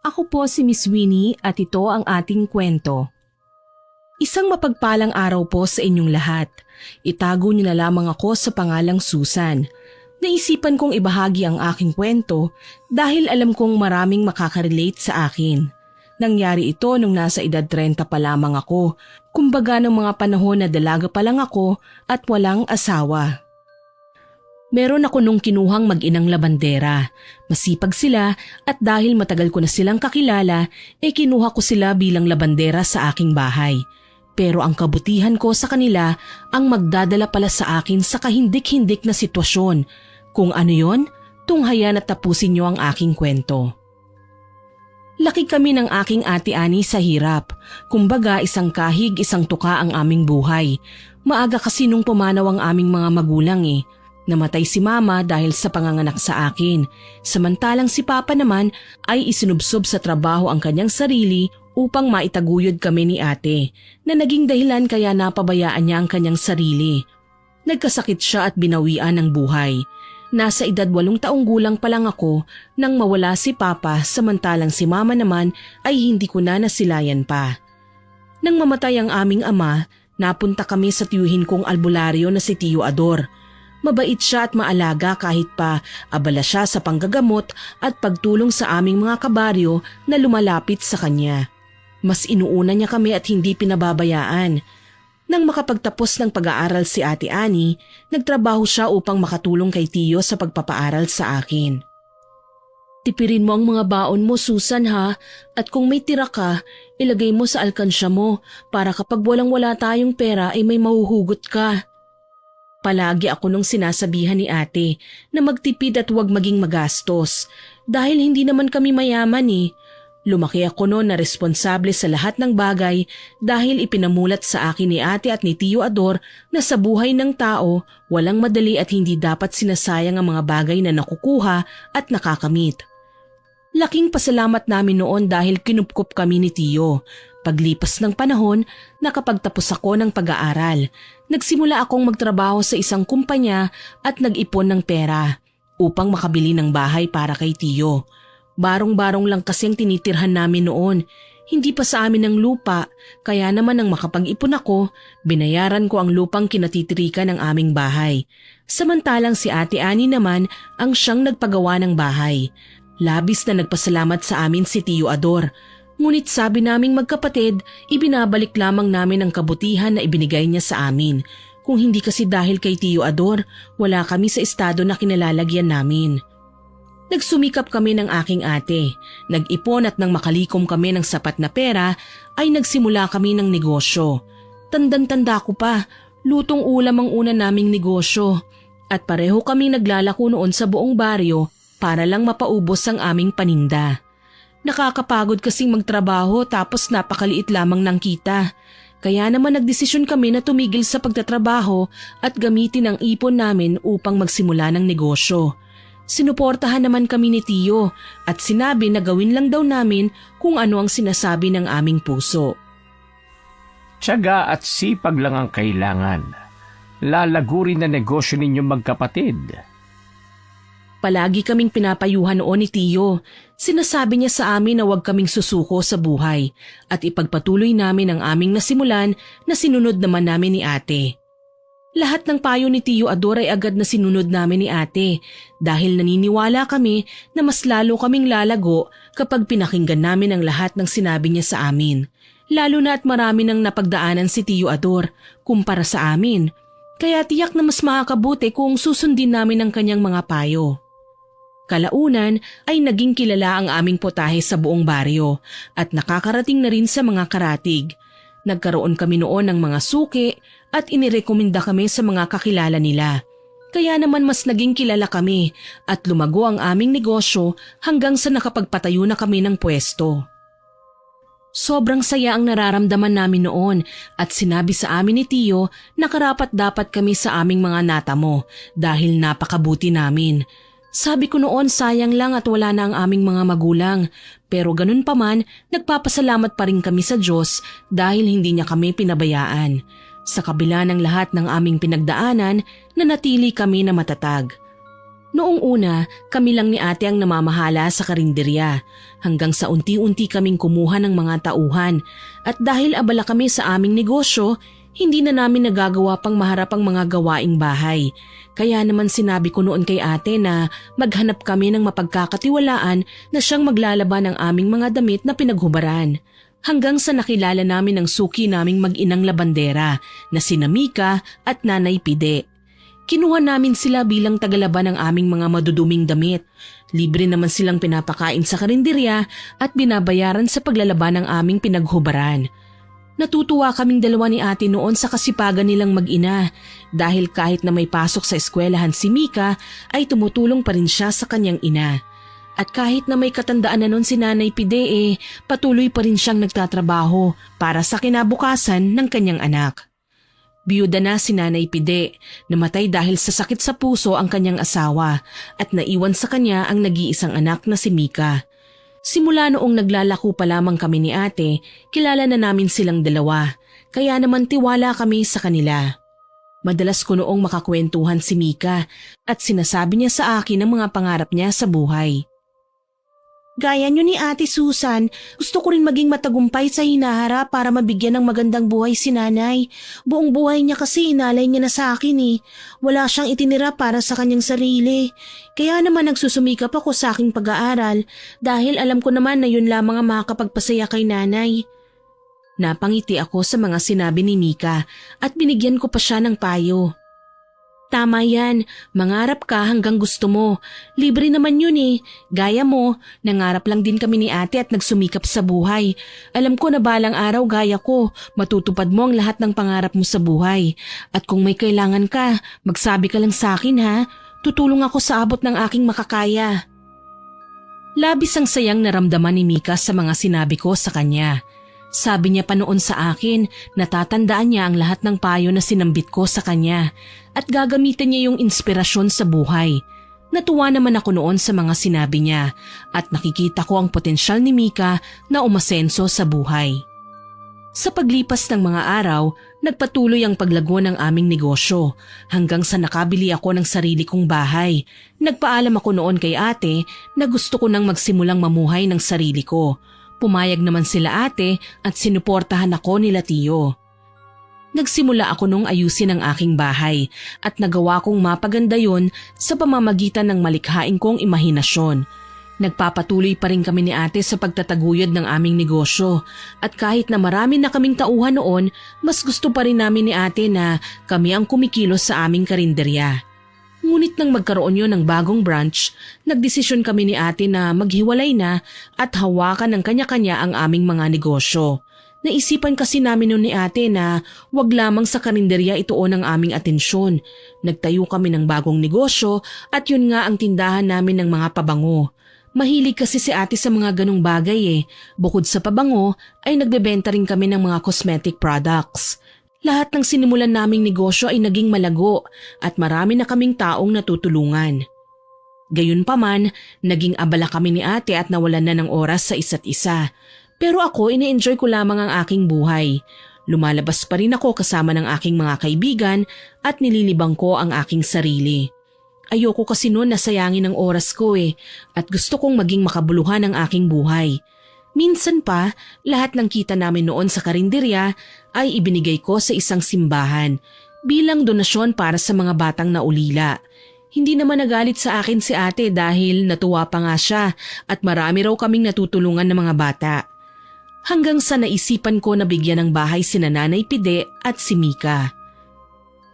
Ako po si Miss Winnie at ito ang ating kwento. Isang mapagpalang araw po sa inyong lahat. Itago niyo na lamang ako sa pangalang Susan. Naisipan kong ibahagi ang aking kwento dahil alam kong maraming makakarelate sa akin. Nangyari ito nung nasa edad 30 pa lamang ako, kumbaga ng mga panahon na dalaga pa lang ako at walang asawa. Meron ako nung kinuhang mag-inang labandera. Masipag sila at dahil matagal ko na silang kakilala, kinuha ko sila bilang labandera sa aking bahay. Pero ang kabutihan ko sa kanila ang magdadala pala sa akin sa kahindik-hindik na sitwasyon. Kung ano yon, tunghayan at tapusin niyo ang aking kwento. Laki kami ng aking ate Ani sa hirap. Kumbaga isang kahig, isang tuka ang aming buhay. Maaga kasi nung pumanaw ang aming mga magulang Namatay si mama dahil sa panganganak sa akin. Samantalang si papa naman ay isinubsob sa trabaho ang kanyang sarili upang maitaguyod kami ni ate na naging dahilan kaya napabayaan niya ang kanyang sarili. Nagkasakit siya at binawian ng buhay. Nasa edad 8 taong gulang pa lang ako nang mawala si papa samantalang si mama naman ay hindi ko na nasilayan pa. Nang mamatay ang aming ama, napunta kami sa tiyuhin kong albularyo na si Tiyo Ador. Mabait siya at maalaga kahit pa abala siya sa panggagamot at pagtulong sa aming mga kabaryo na lumalapit sa kanya. Mas inuuna niya kami at hindi pinababayaan. Nang makapagtapos ng pag-aaral si Ate Ani, nagtrabaho siya upang makatulong kay Tiyo sa pagpapaaral sa akin. Tipirin mo ang mga baon mo, Susan, ha? At kung may tira ka, ilagay mo sa alkansya mo para kapag walang-wala tayong pera ay may mahuhugot ka. Palagi ako nung sinasabihan ni ate na magtipid at huwag maging magastos dahil hindi naman kami mayaman. Lumaki ako noon na responsable sa lahat ng bagay dahil ipinamulat sa akin ni ate at ni Tiyo Ador na sa buhay ng tao walang madali at hindi dapat sinasayang ang mga bagay na nakukuha at nakakamit. Laking pasalamat namin noon dahil kinupkup kami ni Tiyo. Paglipas ng panahon, nakapagtapos ako ng pag-aaral. Nagsimula akong magtrabaho sa isang kumpanya at nag-ipon ng pera upang makabili ng bahay para kay Tiyo. Barong-barong lang kasing tinitirhan namin noon. Hindi pa sa amin ang lupa, kaya naman nang makapag-ipon ako, binayaran ko ang lupang kinatitirikan ng aming bahay. Samantalang si Ate Ani naman ang siyang nagpagawa ng bahay. Labis na nagpasalamat sa amin si Tiyo Ador. Ngunit sabi naming magkapatid, ibinabalik lamang namin ang kabutihan na ibinigay niya sa amin. Kung hindi kasi dahil kay Tiyo Ador, wala kami sa estado na kinalalagyan namin. Nagsumikap kami ng aking ate. Nag-ipon at nang makalikom kami ng sapat na pera, ay nagsimula kami ng negosyo. Tandang-tanda ko pa, lutong ulam ang una naming negosyo. At pareho kaming naglalako noon sa buong baryo para lang mapaubos ang aming paninda. Nakakapagod kasing magtrabaho tapos napakaliit lamang ng kita. Kaya naman nagdesisyon kami na tumigil sa pagtatrabaho at gamitin ang ipon namin upang magsimula ng negosyo. Sinuportahan naman kami ni Tiyo at sinabi na gawin lang daw namin kung ano ang sinasabi ng aming puso. Tiyaga at sipag lang ang kailangan. Lalago rin na negosyo ninyo magkapatid. Palagi kaming pinapayuhan noon ni Tiyo. Sinasabi niya sa amin na huwag kaming susuko sa buhay at ipagpatuloy namin ang aming nasimulan na sinunod naman namin ni ate. Lahat ng payo ni Tiyo Ador ay agad na sinunod namin ni ate dahil naniniwala kami na mas lalo kaming lalago kapag pinakinggan namin ang lahat ng sinabi niya sa amin. Lalo na at marami nang napagdaanan si Tiyo Ador kumpara sa amin. Kaya tiyak na mas makakabuti kung susundin namin ang kanyang mga payo. Kalaunan ay naging kilala ang aming potahe sa buong baryo at nakakarating na rin sa mga karatig. Nagkaroon kami noon ng mga suki at inirekomenda kami sa mga kakilala nila. Kaya naman mas naging kilala kami at lumago ang aming negosyo hanggang sa nakapagpatayo na kami ng pwesto. Sobrang saya ang nararamdaman namin noon at sinabi sa amin ni Tiyo na karapat-dapat kami sa aming mga natamo dahil napakabuti namin. Sabi ko noon sayang lang at wala na ang aming mga magulang, pero ganun pa man nagpapasalamat pa rin kami sa Diyos dahil hindi niya kami pinabayaan. Sa kabila ng lahat ng aming pinagdaanan, nanatili kami na matatag. Noong una, kami lang ni ate ang namamahala sa karinderya hanggang sa unti-unti kaming kumuha ng mga tauhan at dahil abala kami sa aming negosyo, hindi na namin nagagawa pang maharap ang mga gawaing bahay. Kaya naman sinabi ko noon kay ate na maghanap kami ng mapagkakatiwalaan na siyang maglalaban ng aming mga damit na pinaghubaran. Hanggang sa nakilala namin ang suki naming mag-inang labandera na sina Mika at Nanay Pide. Kinuha namin sila bilang tagalaban ng aming mga maduduming damit. Libre naman silang pinapakain sa karinderya at binabayaran sa paglalaban ng aming pinaghubaran. Natutuwa kaming dalawa ni ate noon sa kasipagan nilang mag-ina dahil kahit na may pasok sa eskwelahan si Mika ay tumutulong pa rin siya sa kanyang ina. At kahit na may katandaan na noon si Nanay Pide patuloy pa rin siyang nagtatrabaho para sa kinabukasan ng kanyang anak. Biyuda na si Nanay Pide, namatay dahil sa sakit sa puso ang kanyang asawa at naiwan sa kanya ang nag-iisang anak na si Mika. Simula noong naglalako pa lamang kami ni ate, kilala na namin silang dalawa, kaya naman tiwala kami sa kanila. Madalas ko noong makakwentuhan si Mika at sinasabi niya sa akin ang mga pangarap niya sa buhay. Gaya niyo ni Ate Susan, gusto ko rin maging matagumpay sa hinaharap para mabigyan ng magandang buhay si nanay. Buong buhay niya kasi inalay niya na sa akin eh. Wala siyang itinira para sa kanyang sarili. Kaya naman nagsusumikap ako sa aking pag-aaral dahil alam ko naman na yun lamang ang makakapagpasaya kay nanay. Napangiti ako sa mga sinabi ni Mika at binigyan ko pa siya ng payo. Tama yan, mangarap ka hanggang gusto mo. Libre naman yun eh. Gaya mo, nangarap lang din kami ni ate at nagsumikap sa buhay. Alam ko na balang araw gaya ko, matutupad mo ang lahat ng pangarap mo sa buhay. At kung may kailangan ka, magsabi ka lang sa akin ha. Tutulong ako sa abot ng aking makakaya. Labis ang sayang naramdaman ni Mika sa mga sinabi ko sa kanya. Sabi niya pa noon sa akin, natatandaan niya ang lahat ng payo na sinambit ko sa kanya at gagamitin niya yung inspirasyon sa buhay. Natuwa naman ako noon sa mga sinabi niya at nakikita ko ang potensyal ni Mika na umasenso sa buhay. Sa paglipas ng mga araw, nagpatuloy ang paglago ng aming negosyo hanggang sa nakabili ako ng sarili kong bahay. Nagpaalam ako noon kay ate na gusto ko nang magsimulang mamuhay ng sarili ko. Pumayag naman sila ate at sinuportahan ako nila tiyo. Nagsimula ako nung ayusin ang aking bahay at nagawa kong mapaganda yon sa pamamagitan ng malikhaing kong imahinasyon. Nagpapatuloy pa rin kami ni ate sa pagtataguyod ng aming negosyo at kahit na marami na kaming tauhan noon, mas gusto pa rin namin ni ate na kami ang kumikilos sa aming karinderya. Ngunit nang magkaroon yon ng bagong branch, nagdesisyon kami ni ate na maghiwalay na at hawakan ng kanya-kanya ang aming mga negosyo. Naisipan kasi namin noon ni ate na wag lamang sa karinderya ituon ang aming atensyon. Nagtayo kami ng bagong negosyo at yun nga ang tindahan namin ng mga pabango. Mahilig kasi si ate sa mga ganong bagay eh. Bukod sa pabango ay nagbebenta rin kami ng mga cosmetic products. Lahat ng sinimulan naming negosyo ay naging malago at marami na kaming taong natutulungan. Gayunpaman, naging abala kami ni ate at nawalan na ng oras sa isa't isa. Pero ako, ine-enjoy ko lamang ang aking buhay. Lumalabas pa rin ako kasama ng aking mga kaibigan at nililibang ko ang aking sarili. Ayoko kasi noon nasayangin ang oras ko at gusto kong maging makabuluhan ang aking buhay. Minsan pa, lahat ng kita namin noon sa karinderya ay ibinigay ko sa isang simbahan bilang donasyon para sa mga batang naulila. Hindi naman nagalit sa akin si ate dahil natuwa pa nga siya at marami raw kaming natutulungan ng mga bata. Hanggang sa naisipan ko na bigyan ng bahay sina Nanay Pide at si Mika.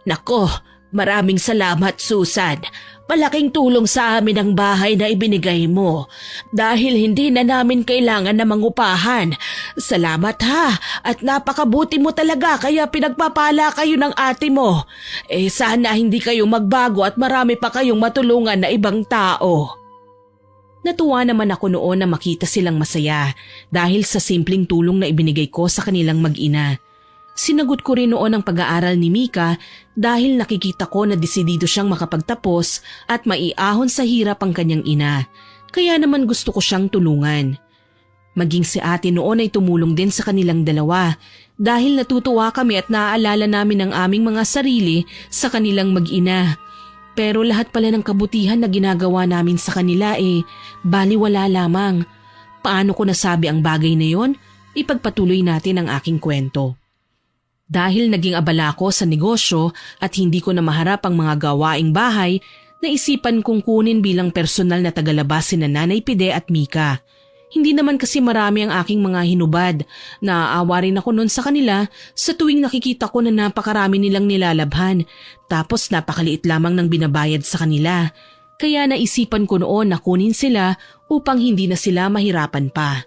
Nako, maraming salamat Susan. Malaking tulong sa amin ang bahay na ibinigay mo dahil hindi na namin kailangan na mangupahan. Salamat ha at napakabuti mo talaga kaya pinagpapala kayo ng ate mo. Sana hindi kayo magbago at marami pa kayong matulungan na ibang tao. Natuwa naman ako noon na makita silang masaya dahil sa simpleng tulong na ibinigay ko sa kanilang mag-ina. Sinagot ko rin noon ang pag-aaral ni Mika dahil nakikita ko na desidido siyang makapagtapos at maiahon sa hirap ang kanyang ina. Kaya naman gusto ko siyang tulungan. Maging si ate noon ay tumulong din sa kanilang dalawa dahil natutuwa kami at naaalala namin ang aming mga sarili sa kanilang mag-ina. Pero lahat pala ng kabutihan na ginagawa namin sa kanila baliwala lamang. Paano ko nasabi ang bagay na yon? Ipagpatuloy natin ang aking kwento. Dahil naging abala ko sa negosyo at hindi ko na maharap ang mga gawaing bahay, naisipan kong kunin bilang personal na tagalabas sina Nanay Pide at Mika. Hindi naman kasi marami ang aking mga hinubad. Naaawa rin ako noon sa kanila sa tuwing nakikita ko na napakarami nilang nilalabhan. Tapos napakaliit lamang ng binabayad sa kanila. Kaya naisipan ko noon na kunin sila upang hindi na sila mahirapan pa.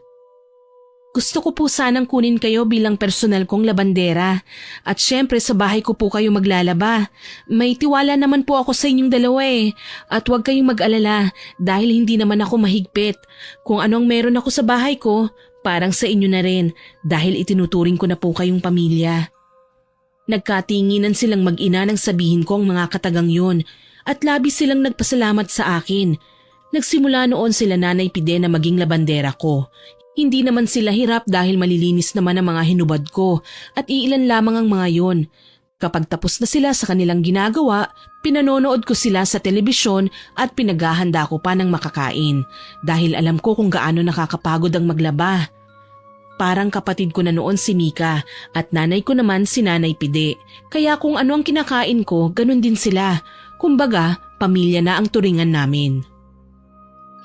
Gusto ko po sanang kunin kayo bilang personal kong labandera. At syempre sa bahay ko po kayo maglalaba. May tiwala naman po ako sa inyong dalawa At huwag kayong mag-alala dahil hindi naman ako mahigpit. Kung anong meron ako sa bahay ko, parang sa inyo na rin dahil itinuturing ko na po kayong pamilya. Nagkatinginan silang mag-ina nang sabihin ko ang mga katagang yun at labis silang nagpasalamat sa akin. Nagsimula noon sila Nanay Pide na maging labandera ko. Hindi naman sila hirap dahil malilinis naman ang mga hinubad ko at iilan lamang ang mga yon. Kapag tapos na sila sa kanilang ginagawa, pinanonood ko sila sa telebisyon at pinaghahanda ko pa ng makakain dahil alam ko kung gaano nakakapagod ang maglaba. Parang kapatid ko na noon si Mika at nanay ko naman si Nanay Pide. Kaya kung ano ang kinakain ko, ganun din sila. Kumbaga, pamilya na ang turingan namin.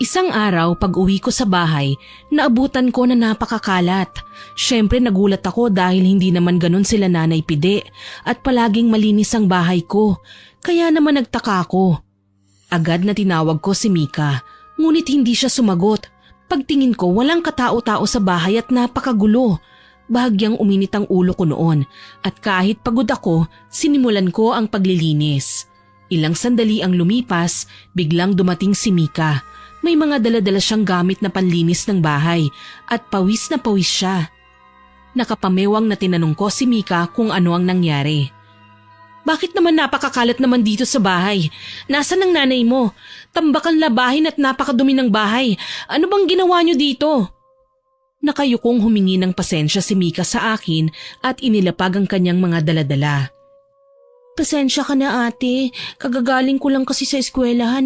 Isang araw pag uwi ko sa bahay, naabutan ko na napakakalat. Syempre nagulat ako dahil hindi naman ganun sila Nanay Pide at palaging malinis ang bahay ko. Kaya naman nagtaka ako. Agad na tinawag ko si Mika, ngunit hindi siya sumagot. Pagtingin ko walang katao-tao sa bahay at napakagulo. Bahagyang uminit ang ulo ko noon at kahit pagod ako, sinimulan ko ang paglilinis. Ilang sandali ang lumipas, biglang dumating si Mika. May mga dala-dala siyang gamit na panlinis ng bahay at pawis na pawis siya. Nakapamewang na tinanong ko si Mika kung ano ang nangyari. Bakit naman napakakalat naman dito sa bahay? Nasaan ang nanay mo? Tambakan labahin at napakadumi ng bahay. Ano bang ginawa niyo dito? Nakayukong humingi ng pasensya si Mika sa akin at inilapag ang kanyang mga dala-dala. Pasensya ka na ate, kagagaling ko lang kasi sa eskwelahan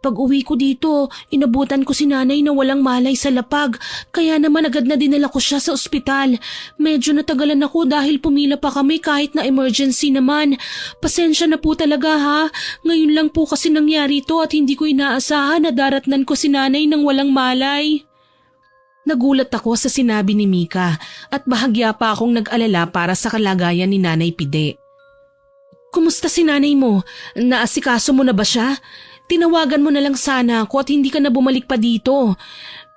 Pag uwi ko dito, inabutan ko si nanay na walang malay sa lapag, kaya naman agad na dinala ko siya sa ospital. Medyo natagalan ako dahil pumila pa kami kahit na emergency naman. Pasensya na po talaga ha, ngayon lang po kasi nangyari to at hindi ko inaasahan na daratnan ko si nanay ng walang malay. Nagulat ako sa sinabi ni Mika at bahagya pa akong nag-alala para sa kalagayan ni Nanay Pide. Kumusta si nanay mo? Naasikaso mo na ba siya? Tinawagan mo na lang sana ako at hindi ka na bumalik pa dito.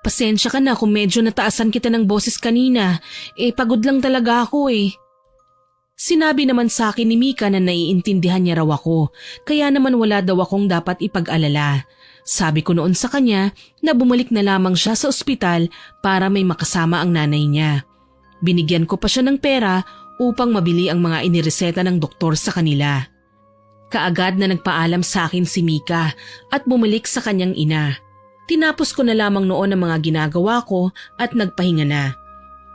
Pasensya ka na kung medyo nataasan kita ng boses kanina. Pagod lang talaga ako Sinabi naman sa akin ni Mika na naiintindihan niya raw ako, kaya naman wala daw akong dapat ipag-alala. Sabi ko noon sa kanya na bumalik na lamang siya sa ospital para may makasama ang nanay niya. Binigyan ko pa siya ng pera upang mabili ang mga inireseta ng doktor sa kanila. Kaagad na nagpaalam sa akin si Mika at bumalik sa kanyang ina. Tinapos ko na lamang noon ang mga ginagawa ko at nagpahinga na.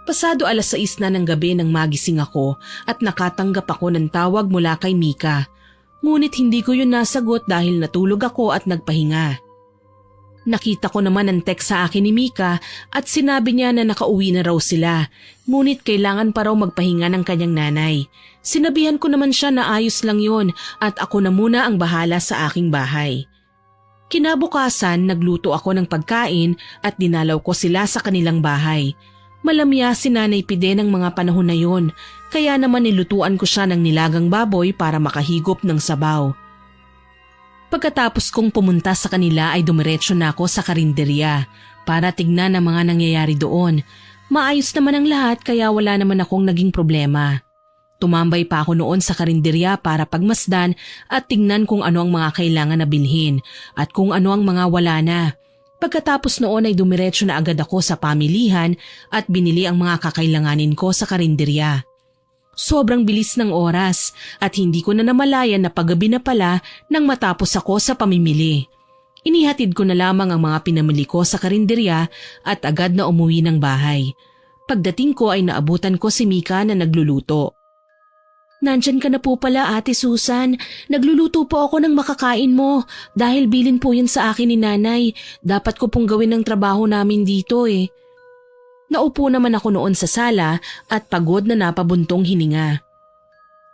Pasado 6:00 na ng gabi nang magising ako at nakatanggap ako ng tawag mula kay Mika. Ngunit hindi ko yun nasagot dahil natulog ako at nagpahinga. Nakita ko naman ang text sa akin ni Mika at sinabi niya na nakauwi na raw sila, ngunit kailangan pa raw magpahinga ng kanyang nanay. Sinabihan ko naman siya na ayos lang yun at ako na muna ang bahala sa aking bahay. Kinabukasan, nagluto ako ng pagkain at dinalaw ko sila sa kanilang bahay. Malamya si Nanay Pide ng mga panahon na yun, kaya naman nilutuan ko siya ng nilagang baboy para makahigop ng sabaw. Pagkatapos kong pumunta sa kanila ay dumiretso na ako sa karinderya para tignan ang mga nangyayari doon. Maayos naman ang lahat kaya wala naman akong naging problema. Tumambay pa ako noon sa karinderya para pagmasdan at tignan kung ano ang mga kailangan na bilhin at kung ano ang mga wala na. Pagkatapos noon ay dumiretso na agad ako sa pamilihan at binili ang mga kakailanganin ko sa karinderya. Sobrang bilis ng oras at hindi ko na namalayan na paggabi na pala nang matapos ako sa pamimili. Inihatid ko na lamang ang mga pinamili ko sa karinderya at agad na umuwi ng bahay. Pagdating ko ay naabutan ko si Mika na nagluluto. Nandyan ka na po pala, Ate Susan. Nagluluto po ako ng makakain mo dahil bilin po yun sa akin ni Nanay. Dapat ko pong gawin ng trabaho namin dito eh. Naupo naman ako noon sa sala at pagod na napabuntong hininga.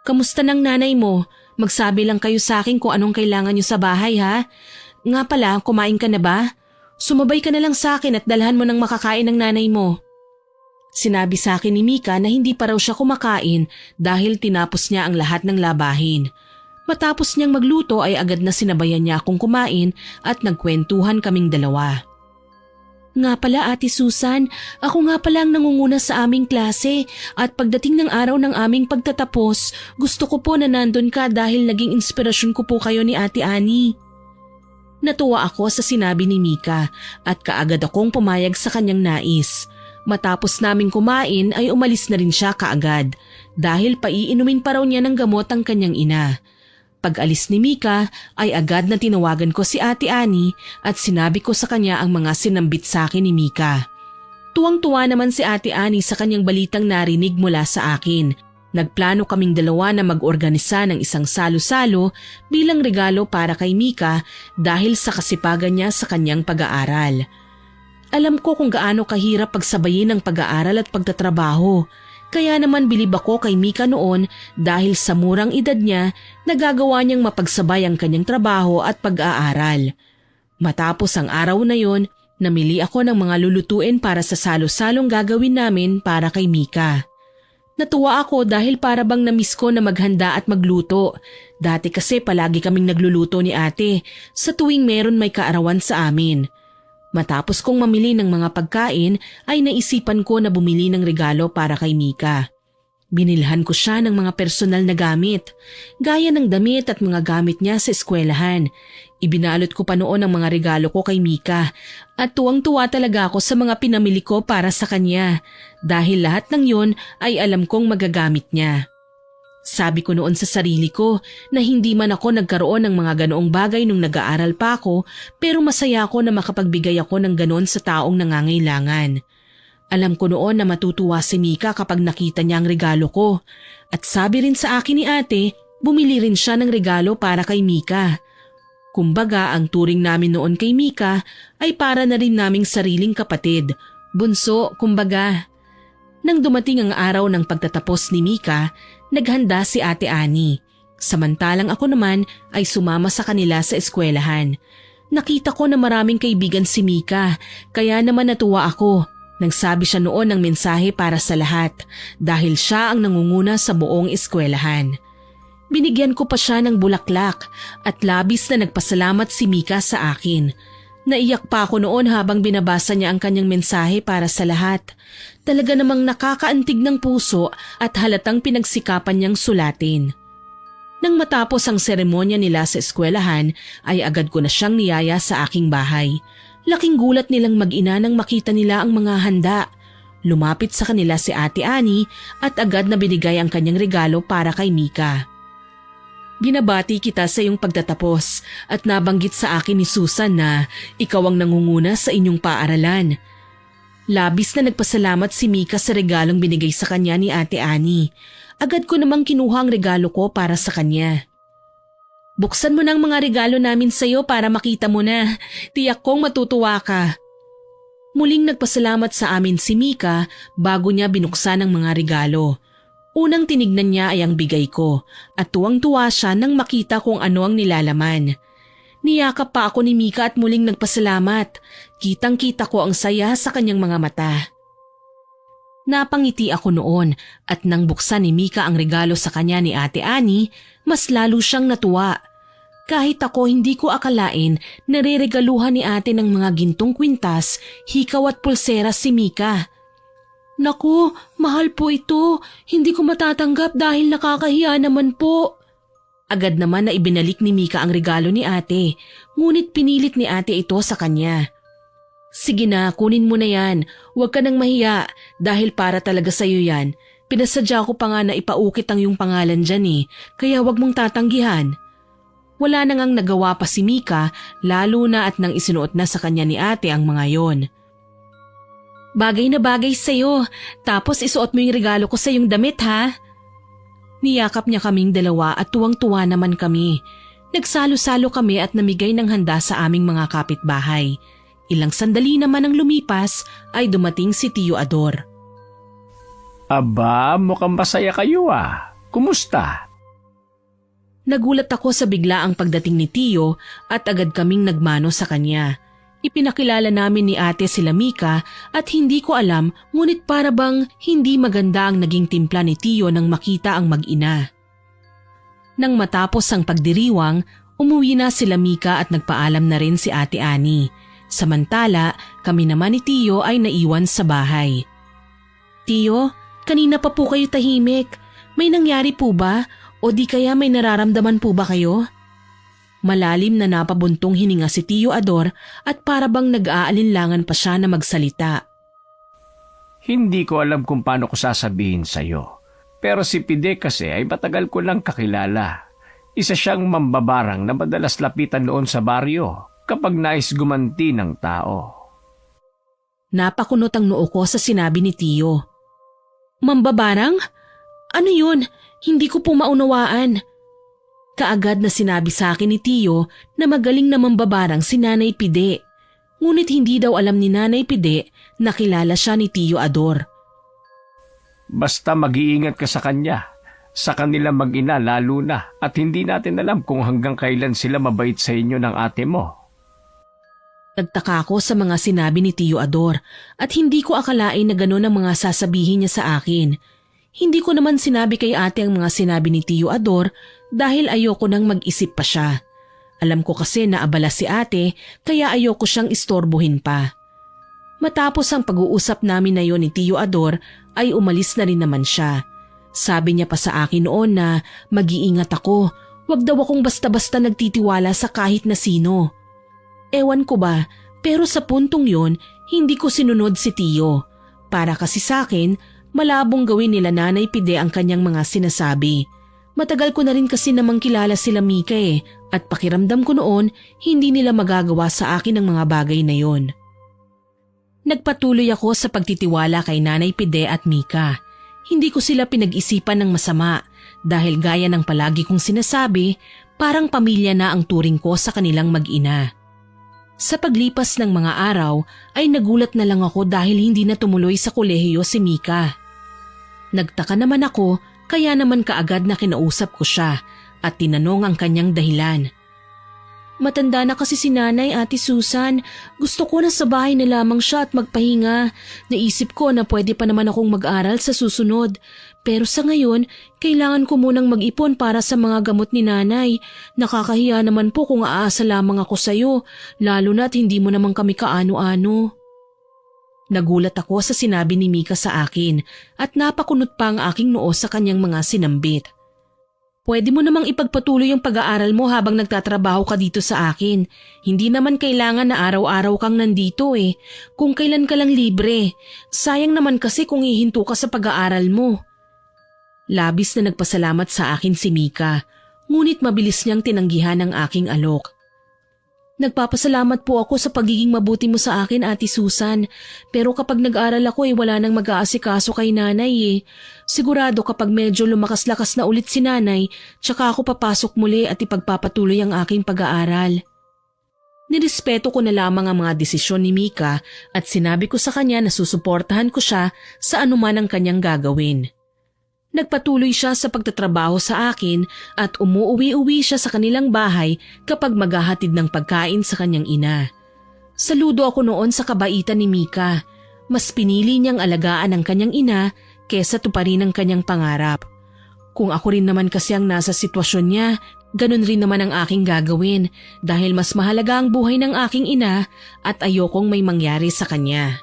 Kamusta ng nanay mo? Magsabi lang kayo sa akin kung anong kailangan niyo sa bahay ha? Nga pala, kumain ka na ba? Sumabay ka na lang sa akin at dalhan mo ng makakain ng nanay mo. Sinabi sa akin ni Mika na hindi pa raw siya kumakain dahil tinapos niya ang lahat ng labahin. Matapos niyang magluto ay agad na sinabayan niya akong kumain at nagkwentuhan kaming dalawa. Nga pala Ate Susan, ako nga pala ang nangunguna sa aming klase at pagdating ng araw ng aming pagtatapos, gusto ko po na nandun ka dahil naging inspirasyon ko po kayo ni Ate Annie. Natuwa ako sa sinabi ni Mika at kaagad akong pumayag sa kanyang nais. Matapos naming kumain ay umalis na rin siya kaagad dahil paiinumin pa raw niya ng gamot ang kanyang ina. Pag-alis ni Mika ay agad na tinawagan ko si Ate Annie at sinabi ko sa kanya ang mga sinambit sa akin ni Mika. Tuwang-tuwa naman si Ate Annie sa kanyang balitang narinig mula sa akin. Nagplano kaming dalawa na mag-organisa ng isang salo-salo bilang regalo para kay Mika dahil sa kasipagan niya sa kanyang pag-aaral. Alam ko kung gaano kahirap pagsabayin ang pag-aaral at pagtatrabaho. Kaya naman bilib ako kay Mika noon dahil sa murang edad niya nagagawa niyang mapagsabay ang kanyang trabaho at pag-aaral. Matapos ang araw na yon, namili ako ng mga lulutuin para sa salo-salong gagawin namin para kay Mika. Natuwa ako dahil para bang namiss ko na maghanda at magluto. Dati kasi palagi kaming nagluluto ni ate sa tuwing meron may kaarawan sa amin. Matapos kong mamili ng mga pagkain ay naisipan ko na bumili ng regalo para kay Mika. Binilhan ko siya ng mga personal na gamit, gaya ng damit at mga gamit niya sa eskwelahan. Ibinalot ko pa noon ang mga regalo ko kay Mika at tuwang-tuwa talaga ako sa mga pinamili ko para sa kanya dahil lahat ng yon ay alam kong magagamit niya. Sabi ko noon sa sarili ko na hindi man ako nagkaroon ng mga ganoong bagay nung nag-aaral pa ako pero masaya ako na makapagbigay ako ng ganoon sa taong nangangailangan. Alam ko noon na matutuwa si Mika kapag nakita niya ang regalo ko at sabi rin sa akin ni ate, bumili rin siya ng regalo para kay Mika. Kumbaga ang turing namin noon kay Mika ay para na rin naming sariling kapatid, bunso kumbaga. Nang dumating ang araw ng pagtatapos ni Mika, naghanda si Ate Annie. Samantalang ako naman ay sumama sa kanila sa eskwelahan. Nakita ko na maraming kaibigan si Mika, kaya naman natuwa ako. Nagsabi siya noon ng mensahe para sa lahat dahil siya ang nangunguna sa buong eskwelahan. Binigyan ko pa siya ng bulaklak at labis na nagpasalamat si Mika sa akin. Naiyak pa ako noon habang binabasa niya ang kanyang mensahe para sa lahat. Talaga namang nakakaantig ng puso at halatang pinagsikapan niyang sulatin. Nang matapos ang seremonya nila sa eskwelahan ay agad ko na siyang niyaya sa aking bahay. Laking gulat nilang mag-ina nang makita nila ang mga handa. Lumapit sa kanila si Ate Annie at agad na binigay ang kanyang regalo para kay Mika. Binabati kita sa iyong pagtatapos at nabanggit sa akin ni Susan na ikaw ang nangunguna sa inyong paaralan. Labis na nagpasalamat si Mika sa regalong binigay sa kanya ni Ate Annie. Agad ko namang kinuha ang regalo ko para sa kanya. Buksan mo na ang mga regalo namin sa iyo para makita mo na. Tiyak kong matutuwa ka. Muling nagpasalamat sa amin si Mika bago niya binuksan ang mga regalo. Unang tinignan niya ay ang bigay ko at tuwang-tuwa siya nang makita kung ano ang nilalaman. Niyakap pa ako ni Mika at muling nagpasalamat. Kitang-kita ko ang saya sa kanyang mga mata. Napangiti ako noon at nang buksan ni Mika ang regalo sa kanya ni Ate Annie, mas lalo siyang natuwa. Kahit ako hindi ko akalain na reregaluhan ni ate ng mga gintong kwintas, hikaw at pulsera si Mika. Naku, mahal po ito. Hindi ko matatanggap dahil nakakahiya naman po. Agad naman na ibinalik ni Mika ang regalo ni ate, ngunit pinilit ni ate ito sa kanya. Sige na, kunin mo na yan. Huwag ka nang mahiya dahil para talaga sa'yo yan. Pinasadya ko pa nga na ipaukit ang iyong pangalan dyan eh, kaya huwag mong tatanggihan. Wala na ngang nagawa pa si Mika, lalo na at nang isinuot na sa kanya ni ate ang mga yon. Bagay na bagay sa'yo, tapos isuot mo yung regalo ko sa iyong damit ha. Niyakap niya kaming dalawa at tuwang-tuwa naman kami. Nagsalo-salo kami at namigay ng handa sa aming mga kapitbahay. Ilang sandali naman ang lumipas ay dumating si Tio Ador. Aba, mukhang masaya kayo ah. Kumusta? Nagulat ako sa biglaang pagdating ni Tio at agad kaming nagmano sa kanya. Ipinakilala namin ni ate sila Mika at hindi ko alam ngunit para bang hindi maganda ang naging timpla ni Tio nang makita ang mag-ina. Nang matapos ang pagdiriwang, umuwi na sila Mika at nagpaalam na rin si Ate Ani. Samantala, kami naman ni Tio ay naiwan sa bahay. Tio, kanina pa po kayo tahimik. May nangyari po ba? O di kaya may nararamdaman po ba kayo? Malalim na napabuntong hininga si Tio Ador at para bang nag-aalinlangan pa siya na magsalita. Hindi ko alam kung paano ko sasabihin sa'yo. Pero si Pide kasi ay matagal ko lang kakilala. Isa siyang mambabarang na madalas lapitan noon sa baryo kapag nais gumanti ng tao. Napakunot ang noo ko sa sinabi ni Tio. Mambabarang? Ano yun? Hindi ko po maunawaan. Kaagad na sinabi sa akin ni Tio na magaling na mambabarang si Nanay Pide. Ngunit hindi daw alam ni Nanay Pide na kilala siya ni Tio Ador. Basta mag-iingat ka sa kanya. Sa kanila mag-ina lalo na at hindi natin alam kung hanggang kailan sila mabait sa inyo ng ate mo. Nagtaka ako sa mga sinabi ni Tio Ador at hindi ko akalain na gano'n ang mga sasabihin niya sa akin. Hindi ko naman sinabi kay ate ang mga sinabi ni Tio Ador dahil ayoko nang mag-isip pa siya. Alam ko kasi na abala si ate kaya ayoko siyang istorbohin pa. Matapos ang pag-uusap namin na yon ni Tio Ador ay umalis na rin naman siya. Sabi niya pa sa akin noon na mag-iingat ako, wag daw akong basta-basta nagtitiwala sa kahit na sino. Ewan ko ba, pero sa puntong yon hindi ko sinunod si Tio. Para kasi sa akin, malabong gawin nila Nanay Pide ang kanyang mga sinasabi. Matagal ko na rin kasi namang kilala sila Mika at pakiramdam ko noon hindi nila magagawa sa akin ang mga bagay na yon. Nagpatuloy ako sa pagtitiwala kay Nanay Pide at Mika. Hindi ko sila pinag-isipan ng masama dahil gaya ng palagi kong sinasabi, parang pamilya na ang turing ko sa kanilang mag-ina. Sa paglipas ng mga araw ay nagulat na lang ako dahil hindi na tumuloy sa kolehiyo si Mika. Nagtaka naman ako kaya naman kaagad na kinausap ko siya at tinanong ang kanyang dahilan. Matanda na kasi si Nanay, Ate Susan. Gusto ko na sa bahay na lamang siya at magpahinga. Naisip ko na pwede pa naman akong mag-aral sa susunod. Pero sa ngayon, kailangan ko munang mag-ipon para sa mga gamot ni Nanay. Nakakahiya naman po kung aasa lamang ako sa'yo, lalo na't hindi mo naman kami kaano-ano. Nagulat ako sa sinabi ni Mika sa akin at napakunot pa ang aking noo sa kanyang mga sinambit. Pwede mo namang ipagpatuloy yung pag-aaral mo habang nagtatrabaho ka dito sa akin. Hindi naman kailangan na araw-araw kang nandito Kung kailan ka lang libre. Sayang naman kasi kung ihinto ka sa pag-aaral mo. Labis na nagpasalamat sa akin si Mika, ngunit mabilis niyang tinanggihan ang aking alok. Nagpapasalamat po ako sa pagiging mabuti mo sa akin, Ate Susan. Pero kapag nag-aral ako wala nang mag-aasikaso kay Nanay Sigurado kapag medyo lumakas-lakas na ulit si Nanay, tsaka ako papasok muli at ipagpapatuloy ang aking pag-aaral. Nirespeto ko na lamang ang mga desisyon ni Mika at sinabi ko sa kanya na susuportahan ko siya sa anuman ang kanyang gagawin. Nagpatuloy siya sa pagtatrabaho sa akin at umuuwi-uwi siya sa kanilang bahay kapag maghahatid ng pagkain sa kanyang ina. Saludo ako noon sa kabaitan ni Mika. Mas pinili niyang alagaan ang kanyang ina kesa tuparin ang kanyang pangarap. Kung ako rin naman kasi ang nasa sitwasyon niya, ganun rin naman ang aking gagawin dahil mas mahalaga ang buhay ng aking ina at ayokong may mangyari sa kanya.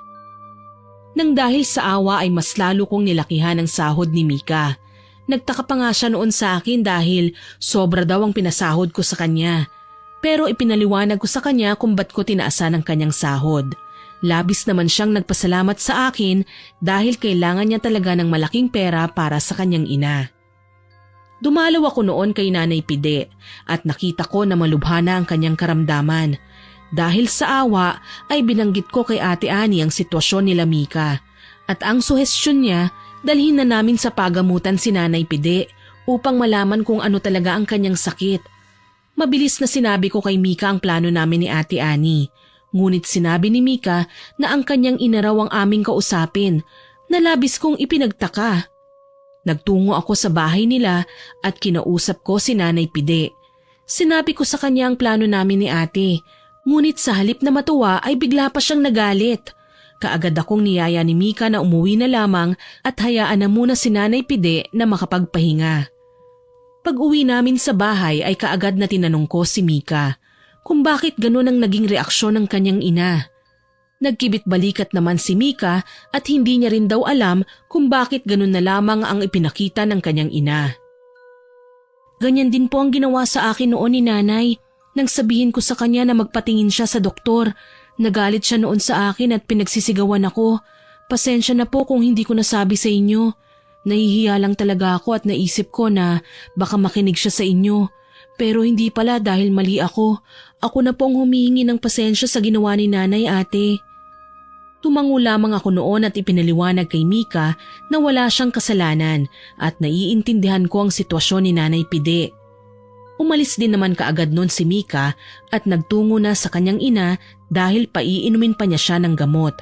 Nang dahil sa awa ay mas lalo kong nilakihan ang sahod ni Mika. Nagtaka pa nga siya noon sa akin dahil sobra daw ang pinasahod ko sa kanya. Pero ipinaliwanag ko sa kanya kung ba't ko tinaasan ang kanyang sahod. Labis naman siyang nagpasalamat sa akin dahil kailangan niya talaga ng malaking pera para sa kanyang ina. Dumalaw ako noon kay Nanay Pide at nakita ko na malubhana ang kanyang karamdaman. Dahil sa awa ay binanggit ko kay Ate Ani ang sitwasyon nila Mika at ang suhestyon niya dalhin na namin sa pagamutan si Nanay Pide upang malaman kung ano talaga ang kanyang sakit. Mabilis na sinabi ko kay Mika ang plano namin ni Ate Annie. Ngunit sinabi ni Mika na ang kanyang ina raw ang aming kausapin, na labis kong ipinagtaka. Nagtungo ako sa bahay nila at kinausap ko si Nanay Pide. Sinabi ko sa kanya ang plano namin ni Ate, ngunit sa halip na matuwa ay bigla pa siyang nagalit. Kaagad akong niyaya ni Mika na umuwi na lamang at hayaan na muna si Nanay Pide na makapagpahinga. Pag-uwi namin sa bahay ay kaagad na tinanong ko si Mika kung bakit ganun ang naging reaksyon ng kanyang ina. Nagkibit-balikat naman si Mika at hindi niya rin daw alam kung bakit ganun na lamang ang ipinakita ng kanyang ina. Ganyan din po ang ginawa sa akin noon ni Nanay nang sabihin ko sa kanya na magpatingin siya sa doktor. Nagalit siya noon sa akin at pinagsisigawan ako. Pasensya na po kung hindi ko nasabi sa inyo. Nahihiya lang talaga ako at naisip ko na baka makinig siya sa inyo. Pero hindi pala dahil mali ako. Ako na pong humihingi ng pasensya sa ginawa ni Nanay, Ate. Tumango lamang ako noon at ipinaliwanag kay Mika na wala siyang kasalanan at naiintindihan ko ang sitwasyon ni Nanay Pide. Umalis din naman kaagad noon si Mika at nagtungo na sa kanyang ina dahil paiinumin pa niya siya ng gamot.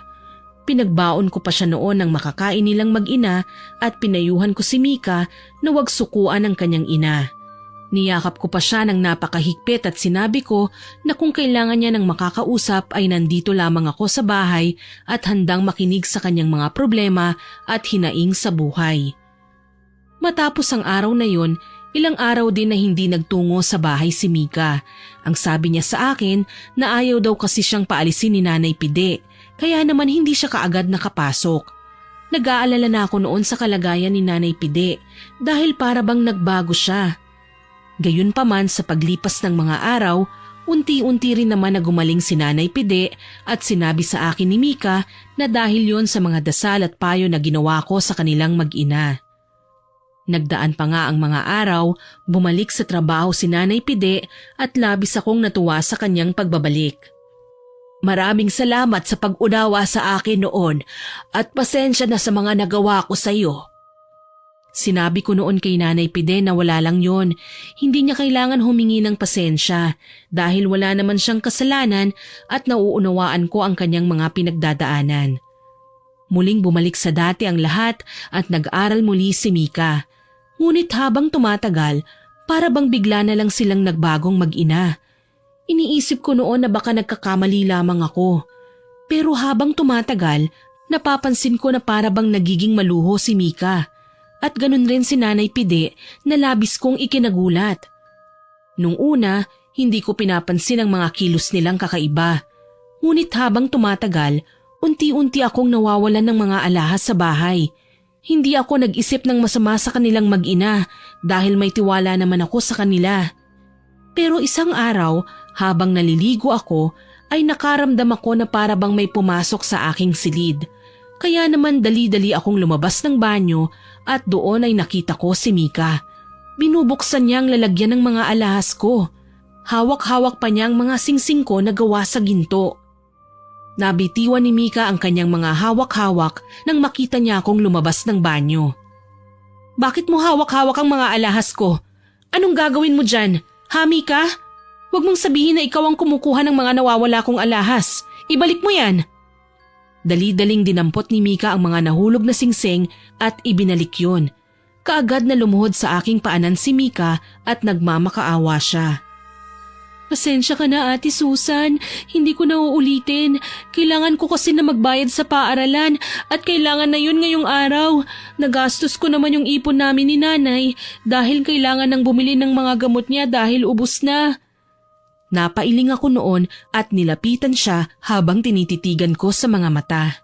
Pinagbaon ko pa siya noon ng makakain nilang mag-ina at pinayuhan ko si Mika na huwag sukuan ng kanyang ina. Niyakap ko pa siya ng napakahigpit at sinabi ko na kung kailangan niya ng makakausap ay nandito lamang ako sa bahay at handang makinig sa kanyang mga problema at hinaing sa buhay. Matapos ang araw na yun, ilang araw din na hindi nagtungo sa bahay si Mika. Ang sabi niya sa akin na ayaw daw kasi siyang paalisin ni Nanay Pide, kaya naman hindi siya kaagad nakapasok. Nag-aalala na ako noon sa kalagayan ni Nanay Pide dahil para bang nagbago siya. Gayunpaman sa paglipas ng mga araw, unti-unti rin naman na gumaling si Nanay Pide at sinabi sa akin ni Mika na dahil yon sa mga dasal at payo na ginawa ko sa kanilang mag-ina. Nagdaan pa nga ang mga araw, bumalik sa trabaho si Nanay Pide at labis akong natuwa sa kanyang pagbabalik. Maraming salamat sa pag-unawa sa akin noon at pasensya na sa mga nagawa ko sa iyo. Sinabi ko noon kay Nanay Pide na wala lang yon, hindi niya kailangan humingi ng pasensya dahil wala naman siyang kasalanan at nauunawaan ko ang kanyang mga pinagdadaanan. Muling bumalik sa dati ang lahat at nag-aral muli si Mika. Ngunit habang tumatagal, para bang bigla na lang silang nagbagong mag-ina. Iniisip ko noon na baka nagkakamali lamang ako. Pero habang tumatagal, napapansin ko na para bang nagiging maluho si Mika. At ganun rin si Nanay Pide na labis kong ikinagulat. Nung una, hindi ko pinapansin ang mga kilos nilang kakaiba. Ngunit habang tumatagal, unti-unti akong nawawalan ng mga alahas sa bahay. Hindi ako nag-isip ng masama sa kanilang mag-ina dahil may tiwala naman ako sa kanila. Pero isang araw, habang naliligo ako, ay nakaramdam ako na para bang may pumasok sa aking silid. Kaya naman dali-dali akong lumabas ng banyo at doon ay nakita ko si Mika. Binubuksan niya ang lalagyan ng mga alahas ko. Hawak-hawak pa niya ang mga singsing ko na gawa sa ginto. Nabitiwan ni Mika ang kanyang mga hawak-hawak nang makita niya akong lumabas ng banyo. Bakit mo hawak-hawak ang mga alahas ko? Anong gagawin mo dyan? Ha, Mika? Huwag mong sabihin na ikaw ang kumukuha ng mga nawawala kong alahas. Ibalik mo yan. Dali-daling dinampot ni Mika ang mga nahulog na singsing at ibinalik yun. Kaagad na lumuhod sa aking paanan si Mika at nagmamakaawa siya. Pasensya ka na, Ate Susan. Hindi ko na uulitin. Kailangan ko kasi na magbayad sa paaralan at kailangan na yun ngayong araw. Nagastos ko naman yung ipon namin ni Nanay dahil kailangan nang bumili ng mga gamot niya dahil ubos na. Napailing ako noon at nilapitan siya habang tinititigan ko sa mga mata.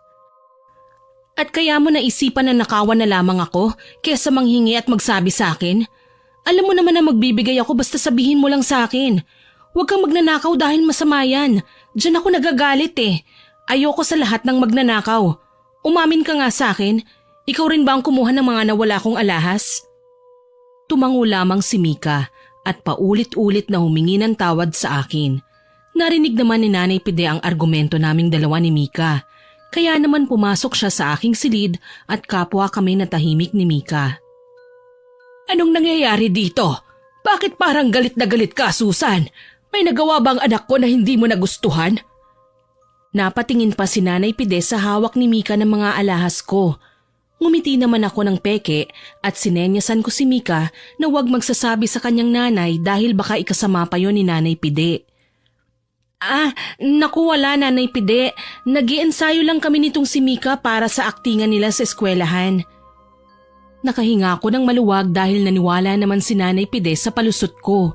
At kaya mo naisipan na nakawan na lamang ako kesa manghingi at magsabi sa akin? Alam mo naman na magbibigay ako basta sabihin mo lang sa akin. Huwag kang magnanakaw dahil masama yan. Diyan ako nagagalit eh. Ayoko sa lahat ng magnanakaw. Umamin ka nga sa akin. Ikaw rin ba ang kumuha ng mga nawala kong alahas? Tumango lamang si Mika at paulit-ulit na humingi ng tawad sa akin. Narinig naman ni Nanay Pide ang argumento naming dalawa ni Mika. Kaya naman pumasok siya sa aking silid at kapwa kami natahimik ni Mika. Anong nangyayari dito? Bakit parang galit na galit ka, Susan? May nagawa bang anak ko na hindi mo nagustuhan? Napatingin pa si Nanay Pide sa hawak ni Mika ng mga alahas ko. Ngumiti naman ako ng peke at sinenyasan ko si Mika na huwag magsasabi sa kanyang nanay dahil baka ikasama pa yon ni Nanay Pide. Naku wala Nanay Pide. Nag-iensayo lang kami nitong si Mika para sa aktingan nila sa eskwelahan. Nakahinga ako ng maluwag dahil naniwala naman si Nanay Pide sa palusot ko.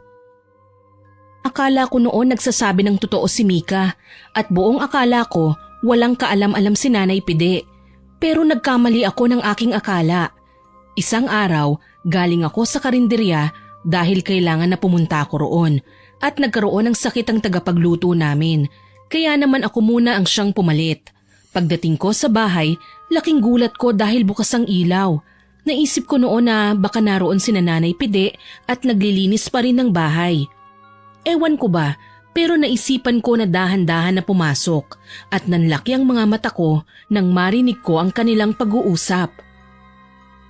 Akala ko noon nagsasabi ng totoo si Mika at buong akala ko walang kaalam-alam si Nanay Pide. Pero nagkamali ako ng aking akala. Isang araw, galing ako sa karinderya dahil kailangan na pumunta ako roon at nagkaroon ng sakit ang tagapagluto namin. Kaya naman ako muna ang siyang pumalit. Pagdating ko sa bahay, laking gulat ko dahil bukas ang ilaw. Naisip ko noon na baka naroon si Nanay Pide at naglilinis pa rin ng bahay. Ewan ko ba, pero naisipan ko na dahan-dahan na pumasok at nanlaki ang mga mata ko nang marinig ko ang kanilang pag-uusap.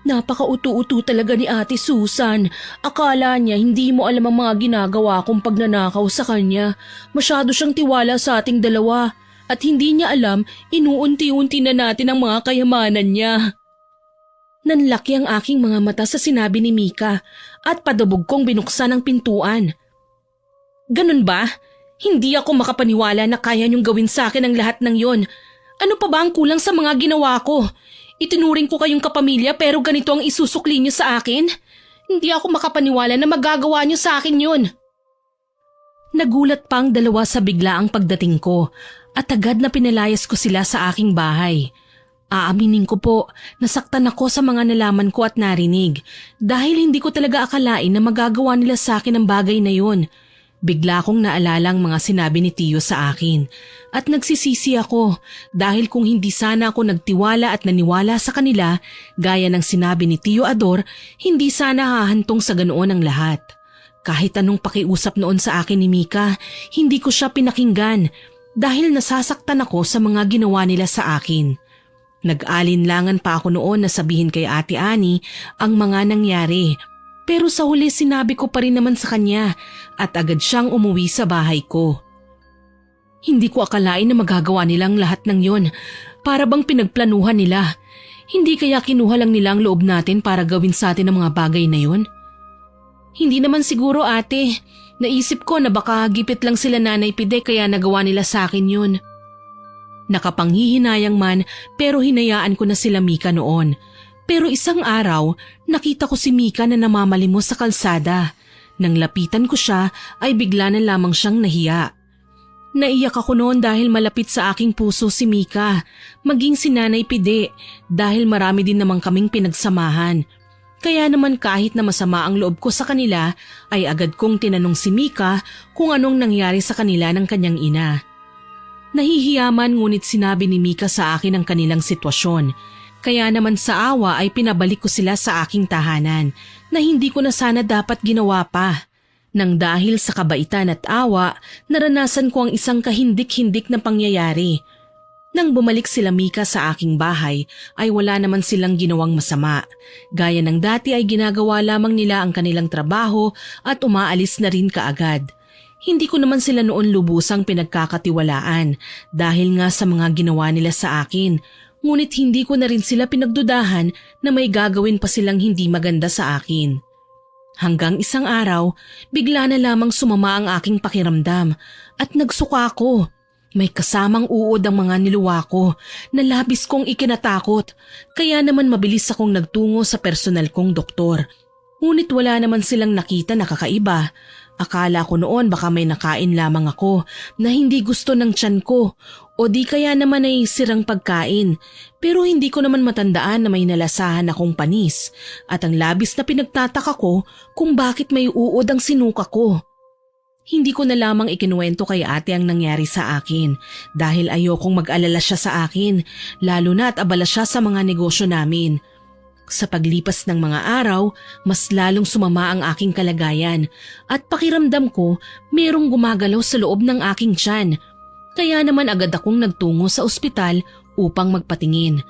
Napaka-utu-utu talaga ni Ate Susan. Akala niya hindi mo alam ang mga ginagawa kong pagnanakaw sa kanya. Masyado siyang tiwala sa ating dalawa at hindi niya alam inuunti-unti na natin ang mga kayamanan niya. Nanlaki ang aking mga mata sa sinabi ni Mika at padabog kong binuksan ang pintuan. Ganun ba? Hindi ako makapaniwala na kaya niyong gawin sa akin ang lahat ng yon. Ano pa ba ang kulang sa mga ginawa ko? Itinuring ko kayong kapamilya pero ganito ang isusukli niyo sa akin? Hindi ako makapaniwala na magagawa niyo sa akin yon. Nagulat pa ang dalawa sa biglaang pagdating ko at agad na pinalayas ko sila sa aking bahay. Aaminin ko po, nasaktan ako sa mga nalaman ko at narinig dahil hindi ko talaga akalain na magagawa nila sa akin ang bagay na yon. Bigla kong naalala ang mga sinabi ni Tiyo sa akin at nagsisisi ako dahil kung hindi sana ako nagtiwala at naniwala sa kanila gaya ng sinabi ni Tiyo Ador, hindi sana hahantong sa ganoon ang lahat. Kahit anong pakiusap noon sa akin ni Mika, hindi ko siya pinakinggan dahil nasasaktan ako sa mga ginawa nila sa akin. Nag-alinlangan pa ako noon na sabihin kay Ate Ani ang mga nangyari. Pero sa huli sinabi ko pa rin naman sa kanya at agad siyang umuwi sa bahay ko. Hindi ko akalain na magagawa nilang lahat ng yon. Para bang pinagplanuhan nila. Hindi kaya kinuha lang nila ang loob natin para gawin sa atin ang mga bagay na yon? Hindi naman siguro ate. Naisip ko na baka gipit lang sila Nanay Pide kaya nagawa nila sa akin yun. Nakapanghihinayang man pero hinayaan ko na sila Mika noon. Pero isang araw, nakita ko si Mika na namamalimos sa kalsada. Nang lapitan ko siya ay bigla na lamang siyang nahiya. Naiyak ako noon dahil malapit sa aking puso si Mika, maging si Nanay Pide dahil marami din namang kaming pinagsamahan. Kaya naman kahit na masama ang loob ko sa kanila ay agad kong tinanong si Mika kung anong nangyari sa kanila ng kanyang ina. Nahihiyaman ngunit sinabi ni Mika sa akin ang kanilang sitwasyon. Kaya naman sa awa ay pinabalik ko sila sa aking tahanan na hindi ko na sana dapat ginawa pa. Nang dahil sa kabaitan at awa, naranasan ko ang isang kahindik-hindik na pangyayari. Nang bumalik sila Mika sa aking bahay ay wala naman silang ginawang masama. Gaya ng dati ay ginagawa lamang nila ang kanilang trabaho at umaalis na rin kaagad. Hindi ko naman sila noon lubusang pinagkakatiwalaan dahil nga sa mga ginawa nila sa akin. Ngunit hindi ko na rin sila pinagdudahan na may gagawin pa silang hindi maganda sa akin. Hanggang isang araw, bigla na lamang sumama ang aking pakiramdam at nagsuka ako. May kasamang uod ang mga niluwa ko na labis kong ikinatakot kaya naman mabilis akong nagtungo sa personal kong doktor. Ngunit wala naman silang nakita na kakaiba. Akala ko noon baka may nakain lamang ako na hindi gusto ng tiyan ko o di kaya naman ay sirang pagkain. Pero hindi ko naman matandaan na may nalasahan akong panis at ang labis na pinagtataka ko kung bakit may uod ang sinuka ko. Hindi ko na lamang ikinuwento kay ate ang nangyari sa akin dahil ayokong mag-alala siya sa akin lalo na at abala siya sa mga negosyo namin. Sa paglipas ng mga araw, mas lalong sumama ang aking kalagayan at pakiramdam ko merong gumagalaw sa loob ng aking tiyan. Kaya naman agad akong nagtungo sa ospital upang magpatingin.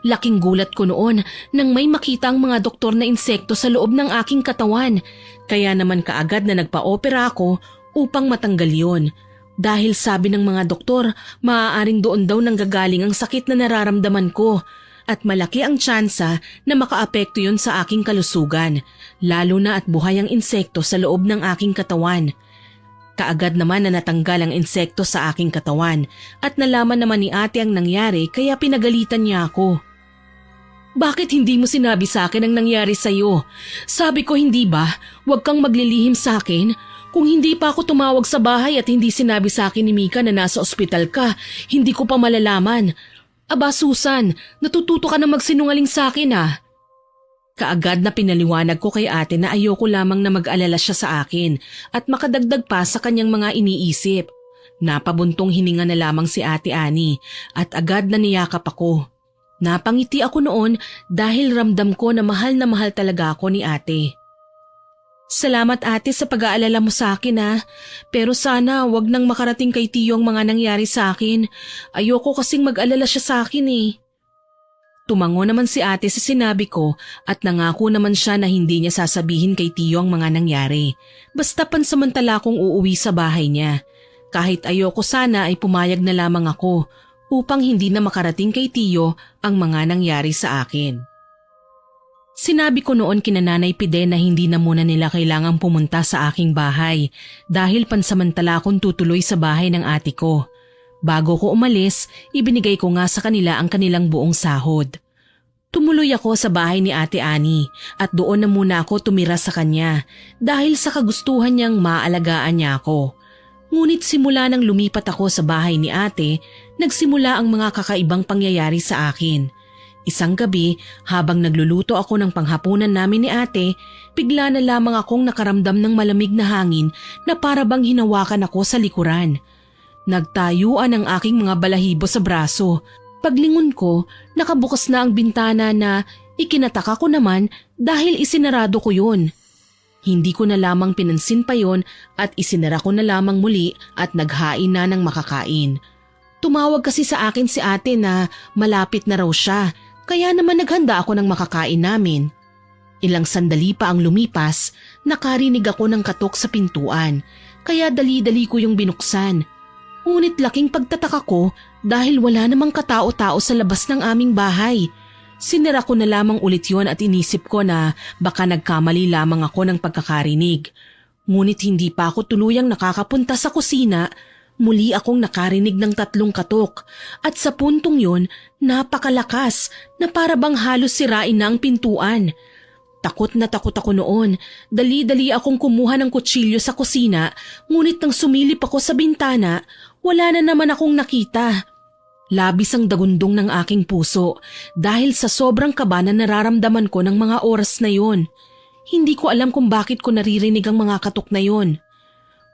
Laking gulat ko noon nang may makita ang mga doktor na insekto sa loob ng aking katawan. Kaya naman kaagad na nagpa-opera ako upang matanggal yon. Dahil sabi ng mga doktor, maaaring doon daw nanggagaling ang sakit na nararamdaman ko. At malaki ang tsansa na makaapekto yon sa aking kalusugan, lalo na at buhay ang insekto sa loob ng aking katawan. Kaagad naman na natanggal ang insekto sa aking katawan at nalaman naman ni ate ang nangyari kaya pinagalitan niya ako. Bakit hindi mo sinabi sa akin ang nangyari sa'yo? Sabi ko hindi ba, huwag kang maglilihim sa akin. Kung hindi pa ako tumawag sa bahay at hindi sinabi sa akin ni Mika na nasa ospital ka, hindi ko pa malalaman. Aba Susan, natututo ka na magsinungaling sa akin ah. Kaagad na pinaliwanag ko kay ate na ayoko lamang na mag-alala siya sa akin at makadagdag pa sa kanyang mga iniisip. Napabuntong hininga na lamang si Ate Ani at agad na niyakap ako. Napangiti ako noon dahil ramdam ko na mahal talaga ako ni ate. Salamat ate sa pag-aalala mo sa akin ha. Pero sana wag nang makarating kay Tiyo ang mga nangyari sa akin. Ayoko kasing mag-alala siya sa akin eh. Tumango naman si ate sa sinabi ko at nangako naman siya na hindi niya sasabihin kay Tiyo ang mga nangyari. Basta pansamantala akong uuwi sa bahay niya. Kahit ayoko sana ay pumayag na lamang ako upang hindi na makarating kay Tiyo ang mga nangyari sa akin. Sinabi ko noon kina Nanay Pide na hindi na muna nila kailangang pumunta sa aking bahay dahil pansamantala akong tutuloy sa bahay ng ate ko. Bago ko umalis, ibinigay ko nga sa kanila ang kanilang buong sahod. Tumuloy ako sa bahay ni Ate Ani at doon na muna ako tumira sa kanya dahil sa kagustuhan niyang maalagaan niya ako. Ngunit simula nang lumipat ako sa bahay ni ate, nagsimula ang mga kakaibang pangyayari sa akin. Isang gabi, habang nagluluto ako ng panghapunan namin ni ate, bigla na lamang akong nakaramdam ng malamig na hangin na para bang hinawakan ako sa likuran. Nagtayuan ang aking mga balahibo sa braso. Paglingon ko, nakabukas na ang bintana na ikinataka ko naman dahil isinarado ko yun. Hindi ko na lamang pinansin pa yon at isinara ko na lamang muli at naghain na ng makakain. Tumawag kasi sa akin si ate na malapit na raw siya. Kaya naman naghanda ako ng makakain namin. Ilang sandali pa ang lumipas, nakarinig ako ng katok sa pintuan, kaya dali-dali ko yung binuksan. Ngunit laking pagtataka ko dahil wala namang katao-tao sa labas ng aming bahay. Sinira ko na lamang ulit yon at inisip ko na baka nagkamali lamang ako ng pagkakarinig. Ngunit hindi pa ako tuluyang nakakapunta sa kusina. Muli akong nakarinig ng 3 katok at sa puntong yon napakalakas na para bang halos sirain na ang pintuan. Takot na takot ako noon. Dali-dali akong kumuha ng kutsilyo sa kusina ngunit nang sumilip ako sa bintana, wala na naman akong nakita. Labis ang dagundong ng aking puso dahil sa sobrang kaba na nararamdaman ko ng mga oras na yon. Hindi ko alam kung bakit ko naririnig ang mga katok na yon.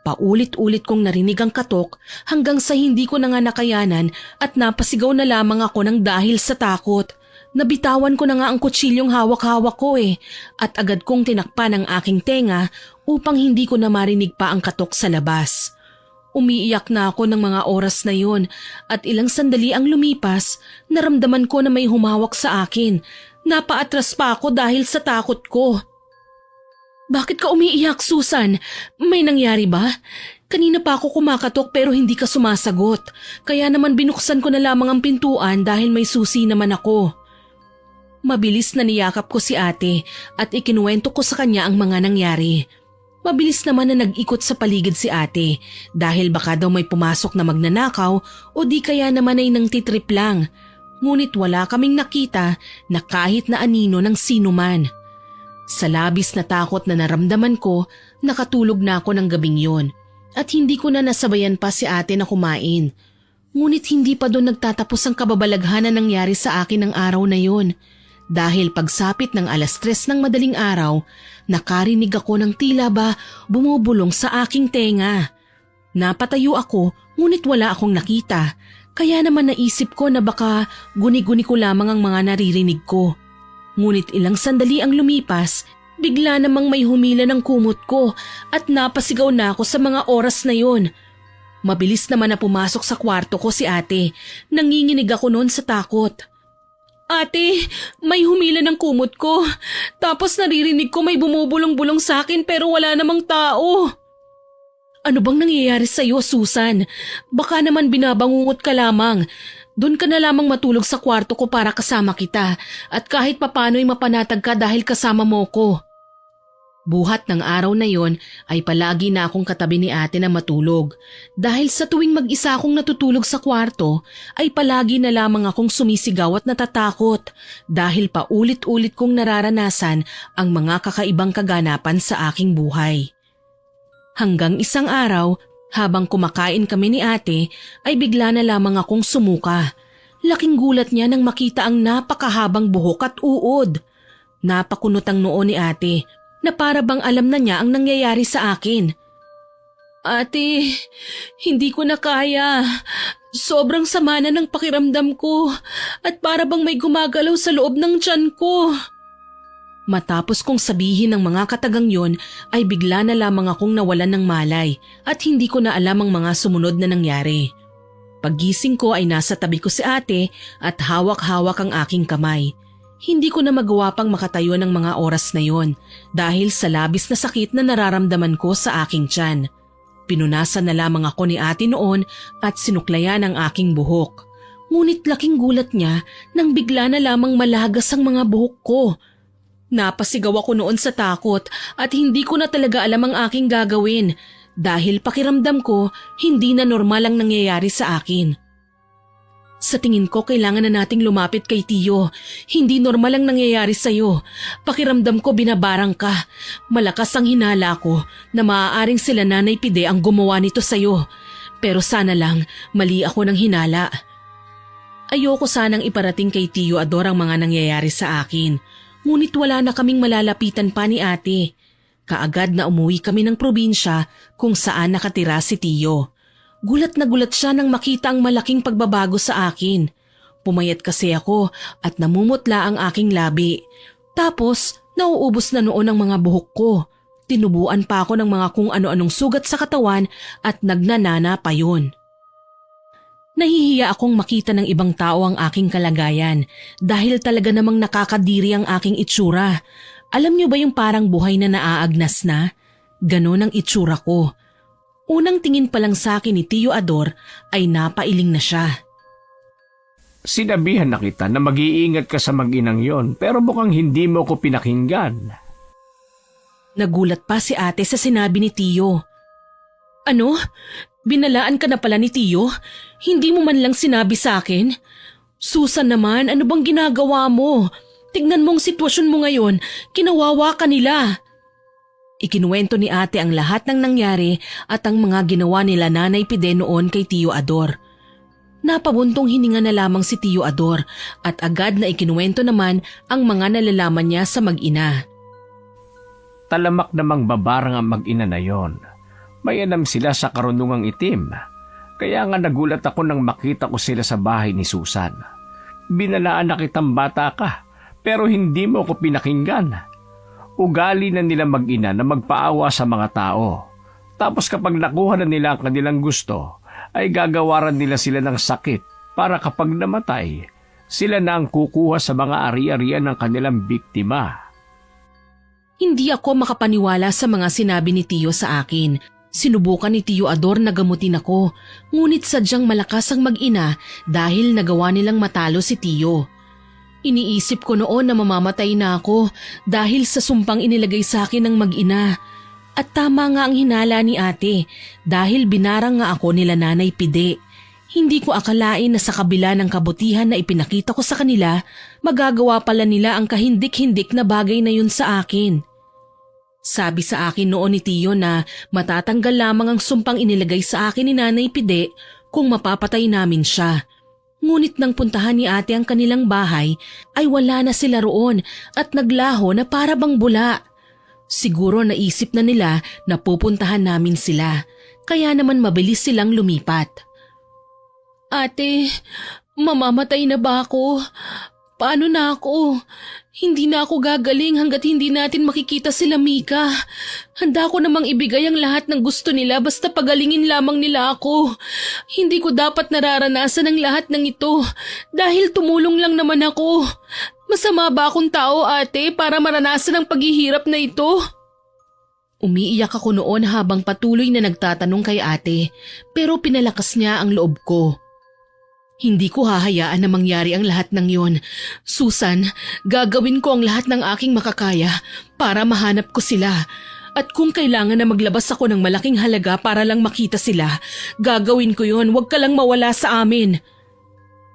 Paulit-ulit kong narinig ang katok hanggang sa hindi ko na nga nakayanan at napasigaw na lamang ako ng dahil sa takot. Nabitawan ko na nga ang kutsilyong hawak-hawak ko at agad kong tinakpan ang aking tenga upang hindi ko na marinig pa ang katok sa labas. Umiiyak na ako ng mga oras na yon at ilang sandali ang lumipas, naramdaman ko na may humawak sa akin. Napaatras pa ako dahil sa takot ko. Bakit ka umiiyak, Susan? May nangyari ba? Kanina pa ako kumakatok pero hindi ka sumasagot. Kaya naman binuksan ko na lamang ang pintuan dahil may susi naman ako. Mabilis na niyakap ko si ate at ikinuwento ko sa kanya ang mga nangyari. Mabilis naman na nag-ikot sa paligid si ate dahil baka daw may pumasok na magnanakaw o di kaya naman ay nangtitrip lang. Ngunit wala kaming nakita na kahit na anino ng sino man. Sa labis na takot na naramdaman ko, nakatulog na ako ng gabing yon at hindi ko na nasabayan pa si ate na kumain. Ngunit hindi pa doon nagtatapos ang kababalaghan na nangyari sa akin ng araw na yon. Dahil pagsapit ng 3:00 ng madaling araw, nakarinig ako ng tila ba bumubulong sa aking tenga. Napatayo ako ngunit wala akong nakita, kaya naman naisip ko na baka guni-guni ko lamang ang mga naririnig ko. Ngunit ilang sandali ang lumipas, bigla namang may humila ng kumot ko at napasigaw na ako sa mga oras na yon. Mabilis naman na pumasok sa kwarto ko si ate, nanginginig ako noon sa takot. Ate, may humila ng kumot ko. Tapos naririnig ko may bumubulong-bulong sa akin pero wala namang tao. Ano bang nangyayari sa'yo, Susan? Baka naman binabangungot ka lamang. Doon ka na lamang matulog sa kwarto ko para kasama kita at kahit papano'y mapanatag ka dahil kasama mo ko. Buhat ng araw na yon ay palagi na akong katabi ni ate na matulog. Dahil sa tuwing mag-isa akong natutulog sa kwarto ay palagi na lamang akong sumisigaw at natatakot dahil paulit-ulit kong nararanasan ang mga kakaibang kaganapan sa aking buhay. Hanggang isang araw, habang kumakain kami ni ate ay bigla na lamang akong sumuka. Laking gulat niya nang makita ang napakahabang buhok at uod. Napakunot ang noo ni ate na para bang alam na niya ang nangyayari sa akin. Ate, hindi ko na kaya. Sobrang sama na ng pakiramdam ko at para bang may gumagalaw sa loob ng tiyan ko. Matapos kong sabihin ng mga katagang yon ay bigla na lamang akong nawalan ng malay at hindi ko na alam ang mga sumunod na nangyari. Paggising ko ay nasa tabi ko si ate at hawak-hawak ang aking kamay. Hindi ko na magawa pang makatayo ng mga oras na yon dahil sa labis na sakit na nararamdaman ko sa aking tiyan. Pinunasan na lamang ako ni ate noon at sinuklayan ang aking buhok. Ngunit laking gulat niya nang bigla na lamang malagas ang mga buhok ko. Napasigaw ako noon sa takot at hindi ko na talaga alam ang aking gagawin dahil pakiramdam ko hindi na normal ang nangyayari sa akin. Sa tingin ko kailangan na nating lumapit kay Tiyo. Hindi normal ang nangyayari sa'yo. Pakiramdam ko binabarang ka. Malakas ang hinala ko na maaaring sila Nanay Pide ang gumawa nito sa'yo. Pero sana lang mali ako ng hinala. Ayoko sanang iparating kay Tiyo Ador ang mga nangyayari sa akin. Ngunit wala na kaming malalapitan pa ni ate. Kaagad na umuwi kami ng probinsya kung saan nakatira si Tiyo. Gulat na gulat siya nang makita ang malaking pagbabago sa akin. Pumayat kasi ako at namumutla ang aking labi. Tapos, nauubos na noon ang mga buhok ko. Tinubuan pa ako ng mga kung ano-anong sugat sa katawan at nagnanana pa yun. Nahihiya akong makita ng ibang tao ang aking kalagayan dahil talaga namang nakakadiri ang aking itsura. Alam niyo ba yung parang buhay na naaagnas na? Ganon ang itsura ko. Unang tingin pa lang sa akin ni Tiyo Ador ay napailing na siya. Sinabihan na kita na mag-iingat ka sa mag-inang yon pero mukhang hindi mo ko pinakinggan. Nagulat pa si ate sa sinabi ni Tiyo. Ano? Binalaan ka na pala ni Tiyo? Hindi mo man lang sinabi sa akin? Susan naman, ano bang ginagawa mo? Tignan mong sitwasyon mo ngayon, kinawawa ka nila. Ikinuwento ni ate ang lahat ng nangyari at ang mga ginawa nila Nanay Pide noon kay Tiyo Ador. Napabuntong hininga na lamang si Tiyo Ador at agad na ikinuwento naman ang mga nalalaman niya sa mag-ina. Talamak namang babarang ang mag-ina na yon. May anam sila sa karunungang itim. Kaya nga nagulat ako nang makita ko sila sa bahay ni Susan. Binalaan na kitang bata ka pero hindi mo ko pinakinggan. Ugali na nila mag-ina na magpaawa sa mga tao. Tapos kapag nakuha na nila ang kanilang gusto, ay gagawaran nila sila ng sakit para kapag namatay, sila na ang kukuha sa mga ari-arian ng kanilang biktima. Hindi ako makapaniwala sa mga sinabi ni Tiyo sa akin. Sinubukan ni Tiyo Ador na gamutin ako, ngunit sadyang malakas ang mag-ina dahil nagawa nilang matalo si Tiyo. Iniisip ko noon na mamamatay na ako dahil sa sumpang inilagay sa akin ng mag-ina. At tama nga ang hinala ni ate dahil binarang nga ako nila Nanay Pide. Hindi ko akalain na sa kabila ng kabutihan na ipinakita ko sa kanila, magagawa pala nila ang kahindik-hindik na bagay na yun sa akin. Sabi sa akin noon ni Tiyo na matatanggal lamang ang sumpang inilagay sa akin ni Nanay Pide kung mapapatay namin siya. Ngunit nang puntahan ni ate ang kanilang bahay ay wala na sila roon at naglaho na para bang bula. Siguro naisip na nila na pupuntahan namin sila, kaya naman mabilis silang lumipat. Ate, mamamatay na ba ako? Paano na ako? Hindi na ako gagaling hanggat hindi natin makikita sila Mika. Handa ko namang ibigay ang lahat ng gusto nila basta pagalingin lamang nila ako. Hindi ko dapat nararanasan ang lahat ng ito dahil tumulong lang naman ako. Masama ba akong tao, ate, para maranasan ang paghihirap na ito? Umiiyak ako noon habang patuloy na nagtatanong kay ate, pero pinalakas niya ang loob ko. Hindi ko hahayaan na mangyari ang lahat ng yon. Susan, gagawin ko ang lahat ng aking makakaya para mahanap ko sila. At kung kailangan na maglabas ako ng malaking halaga para lang makita sila, gagawin ko yon. Huwag ka lang mawala sa amin.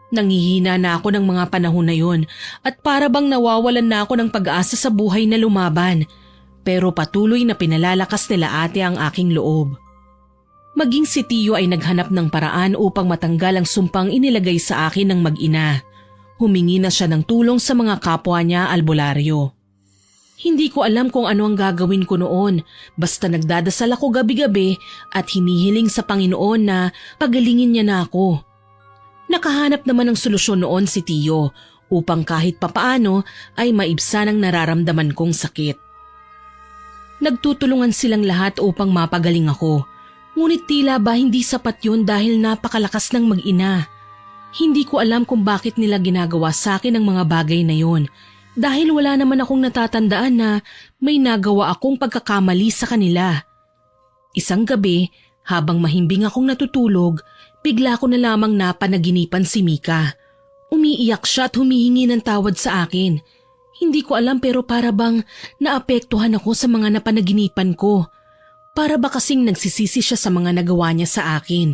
Nangihina na ako ng mga panahon na yon at para bang nawawalan na ako ng pag-asa sa buhay na lumaban. Pero patuloy na pinalalakas nila ate ang aking loob. Maging si Tio ay naghanap ng paraan upang matanggal ang sumpang inilagay sa akin ng mag-ina. Humingi na siya ng tulong sa mga kapwa niya albularyo. Hindi ko alam kung ano ang gagawin ko noon, basta nagdadasal ako gabi-gabi at hinihiling sa Panginoon na pagalingin niya na ako. Nakahanap naman ng solusyon noon si Tio upang kahit papaano ay maibsan ang nararamdaman kong sakit. Nagtutulungan silang lahat upang mapagaling ako. Ngunit tila ba hindi sapat yun dahil napakalakas ng mag-ina. Hindi ko alam kung bakit nila ginagawa sa akin ang mga bagay na yun dahil wala naman akong natatandaan na may nagawa akong pagkakamali sa kanila. Isang gabi, habang mahimbing akong natutulog, bigla ko na lamang napanaginipan si Mika. Umiiyak siya at humihingi ng tawad sa akin. Hindi ko alam pero para bang naapektuhan ako sa mga napanaginipan ko. Para ba kasing nagsisisi siya sa mga nagawa niya sa akin.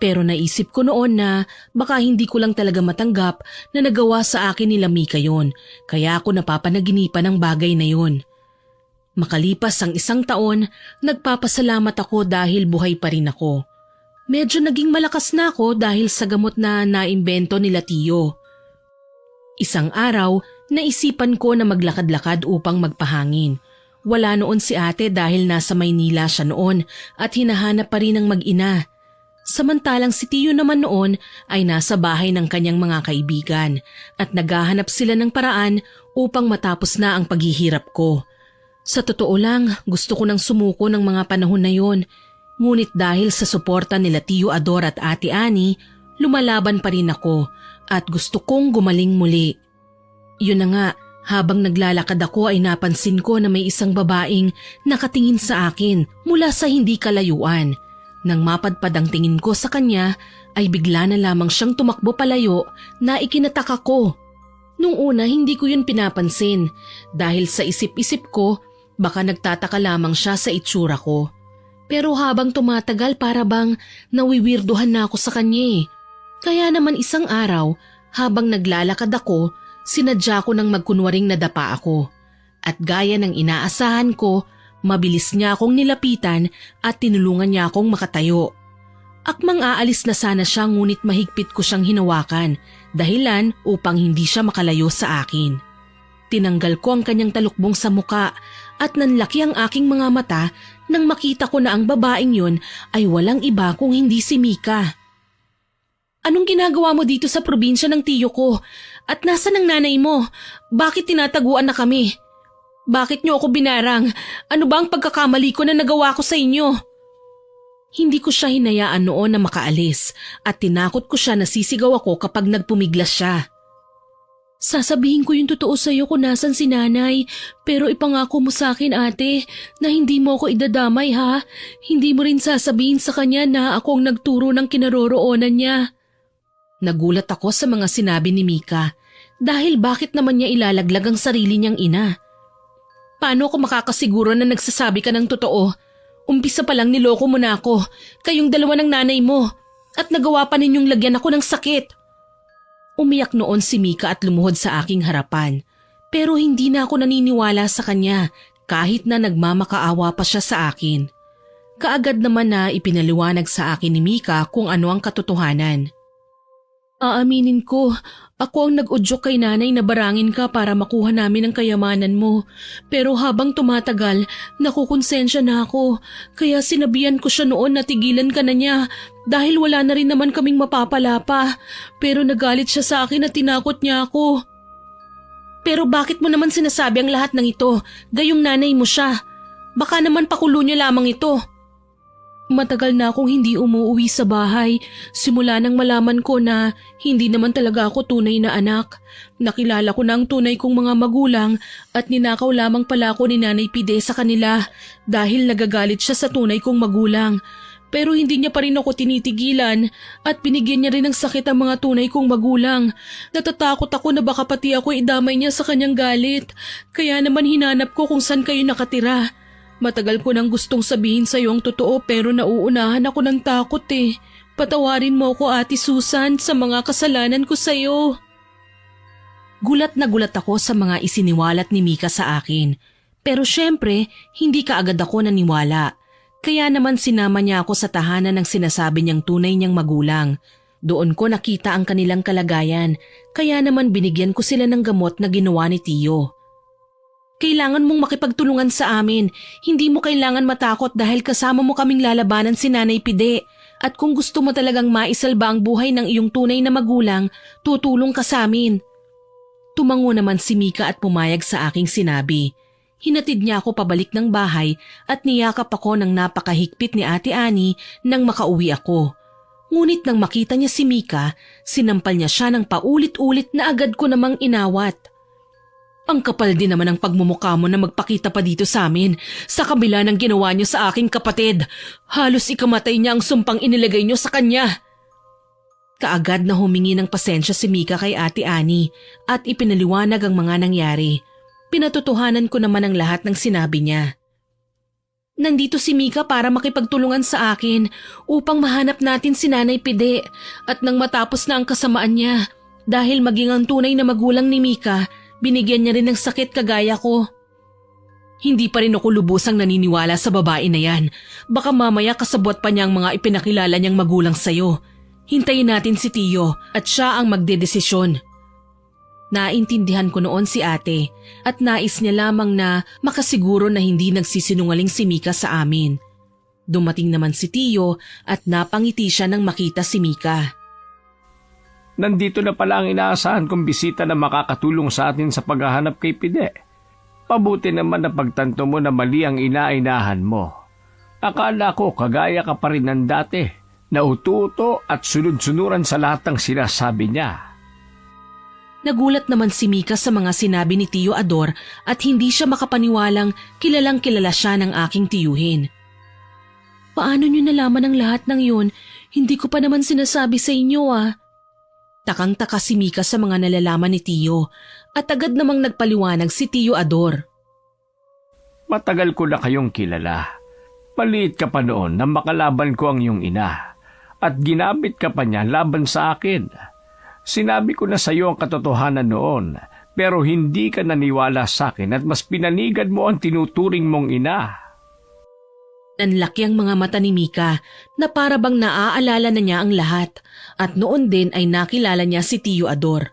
Pero naisip ko noon na baka hindi ko lang talaga matanggap na nagawa sa akin nila Mika yon, kaya ako napapanaginipan ng bagay na yon. Makalipas ang 1 taon, nagpapasalamat ako dahil buhay pa rin ako. Medyo naging malakas na ako dahil sa gamot na naimbento nila Tio. Isang araw, naisipan ko na maglakad-lakad upang magpahangin. Wala noon si ate dahil nasa Maynila siya noon at hinahanap pa rin ng mag-ina. Samantalang si Tio naman noon ay nasa bahay ng kanyang mga kaibigan at naghahanap sila ng paraan upang matapos na ang paghihirap ko. Sa totoo lang, gusto ko nang sumuko ng mga panahon na yon. Ngunit dahil sa suporta nila Tio Ador at Ate Annie, lumalaban pa rin ako at gusto kong gumaling muli. Yun na nga, habang naglalakad ako ay napansin ko na may isang babaeng nakatingin sa akin mula sa hindi kalayuan. Nang mapadpad ang tingin ko sa kanya ay bigla na lamang siyang tumakbo palayo na ikinataka ko. Nung una hindi ko yun pinapansin dahil sa isip-isip ko baka nagtataka lamang siya sa itsura ko. Pero habang tumatagal para bang nawiwirduhan na ako sa kanya. Kaya naman isang araw habang naglalakad ako, sinadya ko nang magkunwaring nadapa ako. At gaya ng inaasahan ko, mabilis niya akong nilapitan at tinulungan niya akong makatayo. Akmang aalis na sana siya ngunit mahigpit ko siyang hinawakan, dahilan upang hindi siya makalayo sa akin. Tinanggal ko ang kanyang talukbong sa muka at nanlaki ang aking mga mata nang makita ko na ang babaeng yun ay walang iba kung hindi si Mika. Anong ginagawa mo dito sa probinsya ng tiyo ko? At nasan ang nanay mo? Bakit tinataguan na kami? Bakit niyo ako binarang? Ano ba ang pagkakamali ko na nagawa ko sa inyo? Hindi ko siya hinayaan noon na makaalis at tinakot ko siya na sisigaw ako kapag nagpumiglas siya. Sasabihin ko yung totoo sa iyo kung nasan si nanay, pero ipangako mo sa akin ate na hindi mo ako idadamay ha. Hindi mo rin sasabihin sa kanya na ako ang nagturo ng kinaroroonan niya. Nagulat ako sa mga sinabi ni Mika dahil bakit naman niya ilalaglag ang sarili niyang ina? Paano ako makakasiguro na nagsasabi ka ng totoo? Umpisa pa lang niloko mo na ako, kayong dalawa ng nanay mo, at nagawa pa ninyong lagyan ako ng sakit. Umiyak noon si Mika at lumuhod sa aking harapan, pero hindi na ako naniniwala sa kanya kahit na nagmamakaawa pa siya sa akin. Kaagad naman na ipinaliwanag sa akin ni Mika kung ano ang katotohanan. Aaminin ko, ako ang nag-udyok kay nanay na barangin ka para makuha namin ang kayamanan mo. Pero habang tumatagal, nakukonsensya na ako. Kaya sinabihan ko siya noon na tigilan ka na niya dahil wala na rin naman kaming mapapala pa. Pero nagalit siya sa akin at tinakot niya ako. Pero bakit mo naman sinasabi ang lahat ng ito? Gayong nanay mo siya. Baka naman pakulo niya lamang ito. Matagal na akong hindi umuuwi sa bahay. Simula nang malaman ko na hindi naman talaga ako tunay na anak. Nakilala ko na ang tunay kong mga magulang at ninakaw lamang pala ako ni Nanay Pide sa kanila dahil nagagalit siya sa tunay kong magulang. Pero hindi niya pa rin ako tinitigilan at binigyan niya rin ng sakit ang mga tunay kong magulang. Natatakot ako na baka pati ako idamay niya sa kanyang galit. Kaya naman hinanap ko kung saan kayo nakatira. Matagal ko nang gustong sabihin sa iyo ang totoo pero nauunahan ako ng takot eh. Patawarin mo ako, Ate Susan, sa mga kasalanan ko sa iyo. Gulat na gulat ako sa mga isiniwalat ni Mika sa akin. Pero syempre, hindi kaagad ako naniwala. Kaya naman sinama niya ako sa tahanan ng sinasabi niyang tunay niyang magulang. Doon ko nakita ang kanilang kalagayan, kaya naman binigyan ko sila ng gamot na ginawa ni Tiyo. Kailangan mong makipagtulungan sa amin. Hindi mo kailangan matakot dahil kasama mo kaming lalabanan si Nanay Pide. At kung gusto mo talagang maisalba ang buhay ng iyong tunay na magulang, tutulong ka sa amin. Tumango naman si Mika at pumayag sa aking sinabi. Hinatid niya ako pabalik ng bahay at niyakap ako ng napakahigpit ni Ate Ani nang makauwi ako. Ngunit nang makita niya si Mika, sinampal niya siya ng paulit-ulit na agad ko namang inawat. Ang kapal din naman ang pagmumukha mo na magpakita pa dito sa amin sa kabila ng ginawa niyo sa aking kapatid. Halos ikamatay niya ang sumpang inilagay niyo sa kanya. Kaagad na humingi ng pasensya si Mika kay Ate Ani at ipinaliwanag ang mga nangyari. Pinatotohanan ko naman ang lahat ng sinabi niya. Nandito si Mika para makipagtulungan sa akin upang mahanap natin si Nanay Pide at nang matapos na ang kasamaan niya dahil maging ang tunay na magulang ni Mika, binigyan niya rin ng sakit kagaya ko. Hindi pa rin ako lubusang naniniwala sa babae na yan. Baka mamaya kasabwat pa niya ang mga ipinakilala niyang magulang sa'yo. Hintayin natin si Tiyo at siya ang magdedesisyon. Naintindihan ko noon si ate at nais niya lamang na makasiguro na hindi nagsisinungaling si Mika sa amin. Dumating naman si Tiyo at napangiti siya nang makita si Mika. Nandito na pala ang inaasahan kong bisita na makakatulong sa atin sa paghahanap kay Pide. Pabuti naman na pagtanto mo na mali ang inainahan mo. Akala ko kagaya ka pa rin ng dati, na ututo at sunod-sunuran sa lahat ng sinasabi niya. Nagulat naman si Mika sa mga sinabi ni Tiyo Ador at hindi siya makapaniwalang kilalang kilala siya ng aking tiyuhin. Paano niyo nalaman ang lahat ng yun? Hindi ko pa naman sinasabi sa inyo ah. Takang-taka si Mika sa mga nalalaman ni Tiyo at agad namang nagpaliwanag si Tiyo Ador. Matagal ko na kayong kilala. Maliit ka pa noon na makalaban ko ang iyong ina at ginamit ka pa niya laban sa akin. Sinabi ko na sa iyo ang katotohanan noon pero hindi ka naniwala sa akin at mas pinanigan mo ang tinuturing mong ina. Nanlaki ang mga mata ni Mika na para bang naaalala na niya ang lahat at noon din ay nakilala niya si Tiyo Ador.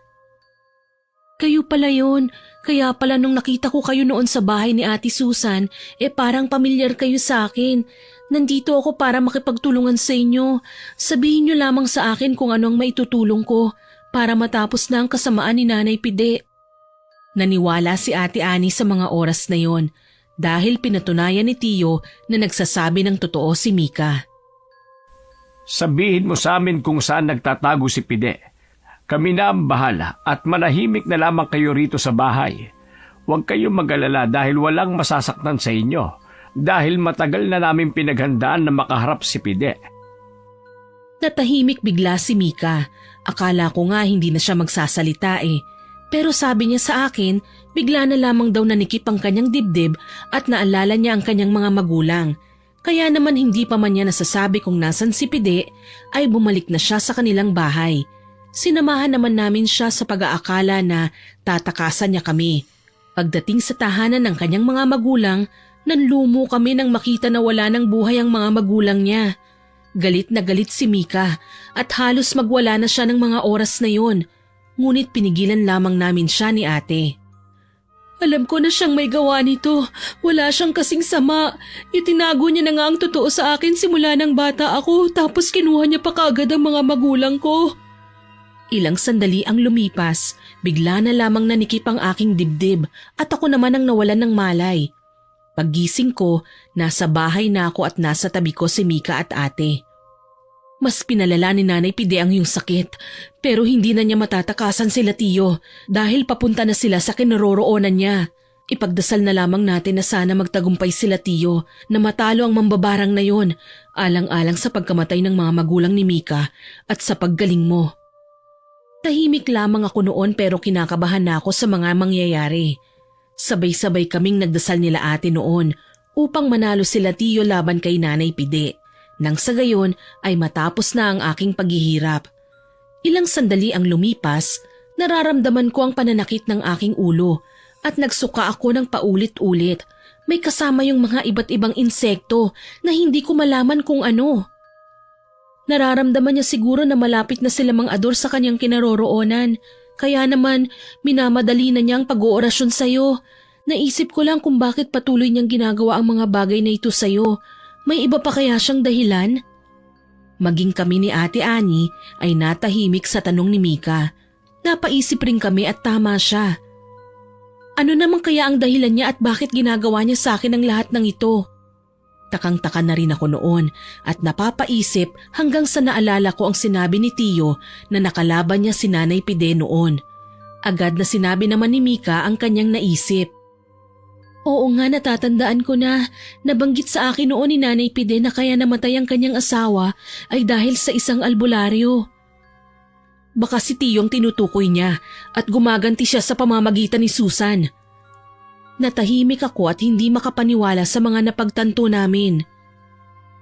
Kayo pala yun. Kaya pala nung nakita ko kayo noon sa bahay ni Ate Susan, parang pamilyar kayo sa akin. Nandito ako para makipagtulungan sa inyo. Sabihin niyo lamang sa akin kung ano ang maitutulong ko para matapos na ang kasamaan ni Nanay Pide. Naniwala si Ate Ani sa mga oras na yon. Dahil pinatunayan ni Tiyo na nagsasabi ng totoo si Mika. Sabihin mo sa amin kung saan nagtatago si Pide. Kami na ang bahala at manahimik na lamang kayo rito sa bahay. Huwag kayong mag-alala dahil walang masasaktan sa inyo dahil matagal na namin pinaghandaan na makaharap si Pide. Natahimik bigla si Mika. Akala ko nga hindi na siya magsasalita Pero sabi niya sa akin, bigla na lamang daw nanikip ang kanyang dibdib at naalala niya ang kanyang mga magulang. Kaya naman hindi pa man niya nasasabi kung nasan si Pide, ay bumalik na siya sa kanilang bahay. Sinamahan naman namin siya sa pag-aakala na tatakasan niya kami. Pagdating sa tahanan ng kanyang mga magulang, nanlumo kami nang makita na wala ng buhay ang mga magulang niya. Galit na galit si Mika at halos magwala na siya ng mga oras na yon. Ngunit pinigilan lamang namin siya ni ate. Alam ko na siyang may gawa nito. Wala siyang kasing sama. Itinago niya na nga ang totoo sa akin simula ng bata ako tapos kinuha niya pa kaagad ang mga magulang ko. Ilang sandali ang lumipas, bigla na lamang nanikip ang aking dibdib at ako naman ang nawalan ng malay. Paggising ko, nasa bahay na ako at nasa tabi ko si Mika at ate. Mas pinalala ni Nanay Pide ang iyong sakit, pero hindi na niya matatakasan sila Tiyo dahil papunta na sila sa kinaroroonan niya. Ipagdasal na lamang natin na sana magtagumpay sila Tiyo na matalo ang mambabarang na yon, alang-alang sa pagkamatay ng mga magulang ni Mika at sa paggaling mo. Tahimik lamang ako noon pero kinakabahan na ako sa mga mangyayari. Sabay-sabay kaming nagdasal nila ate noon upang manalo sila Tiyo laban kay Nanay Pide. Nang sa gayon ay matapos na ang aking paghihirap. Ilang sandali ang lumipas, nararamdaman ko ang pananakit ng aking ulo at nagsuka ako ng paulit-ulit. May kasama yung mga iba't ibang insekto na hindi ko malaman kung ano. Nararamdaman niya siguro na malapit na sila Mang Ador sa kanyang kinaroroonan. Kaya naman minamadali na niya ang pag-oorasyon sa'yo. Naisip ko lang kung bakit patuloy niyang ginagawa ang mga bagay na ito sa'yo. May iba pa kaya siyang dahilan? Maging kami ni Ate Ani ay natahimik sa tanong ni Mika. Napaisip rin kami at tama siya. Ano naman kaya ang dahilan niya at bakit ginagawa niya sa akin ang lahat ng ito? Takang-taka na rin ako noon at napapaisip hanggang sa naalala ko ang sinabi ni Tiyo na nakalaban niya si Nanay Pide noon. Agad na sinabi naman ni Mika ang kanyang naisip. Oo nga, natatandaan ko na. Nabanggit sa akin noon ni Nanay Pide na kaya namatay ang kanyang asawa ay dahil sa isang albularyo. Baka si Tiyong tinutukoy niya at gumaganti siya sa pamamagitan ni Susan. Natahimik ako at hindi makapaniwala sa mga napagtanto namin.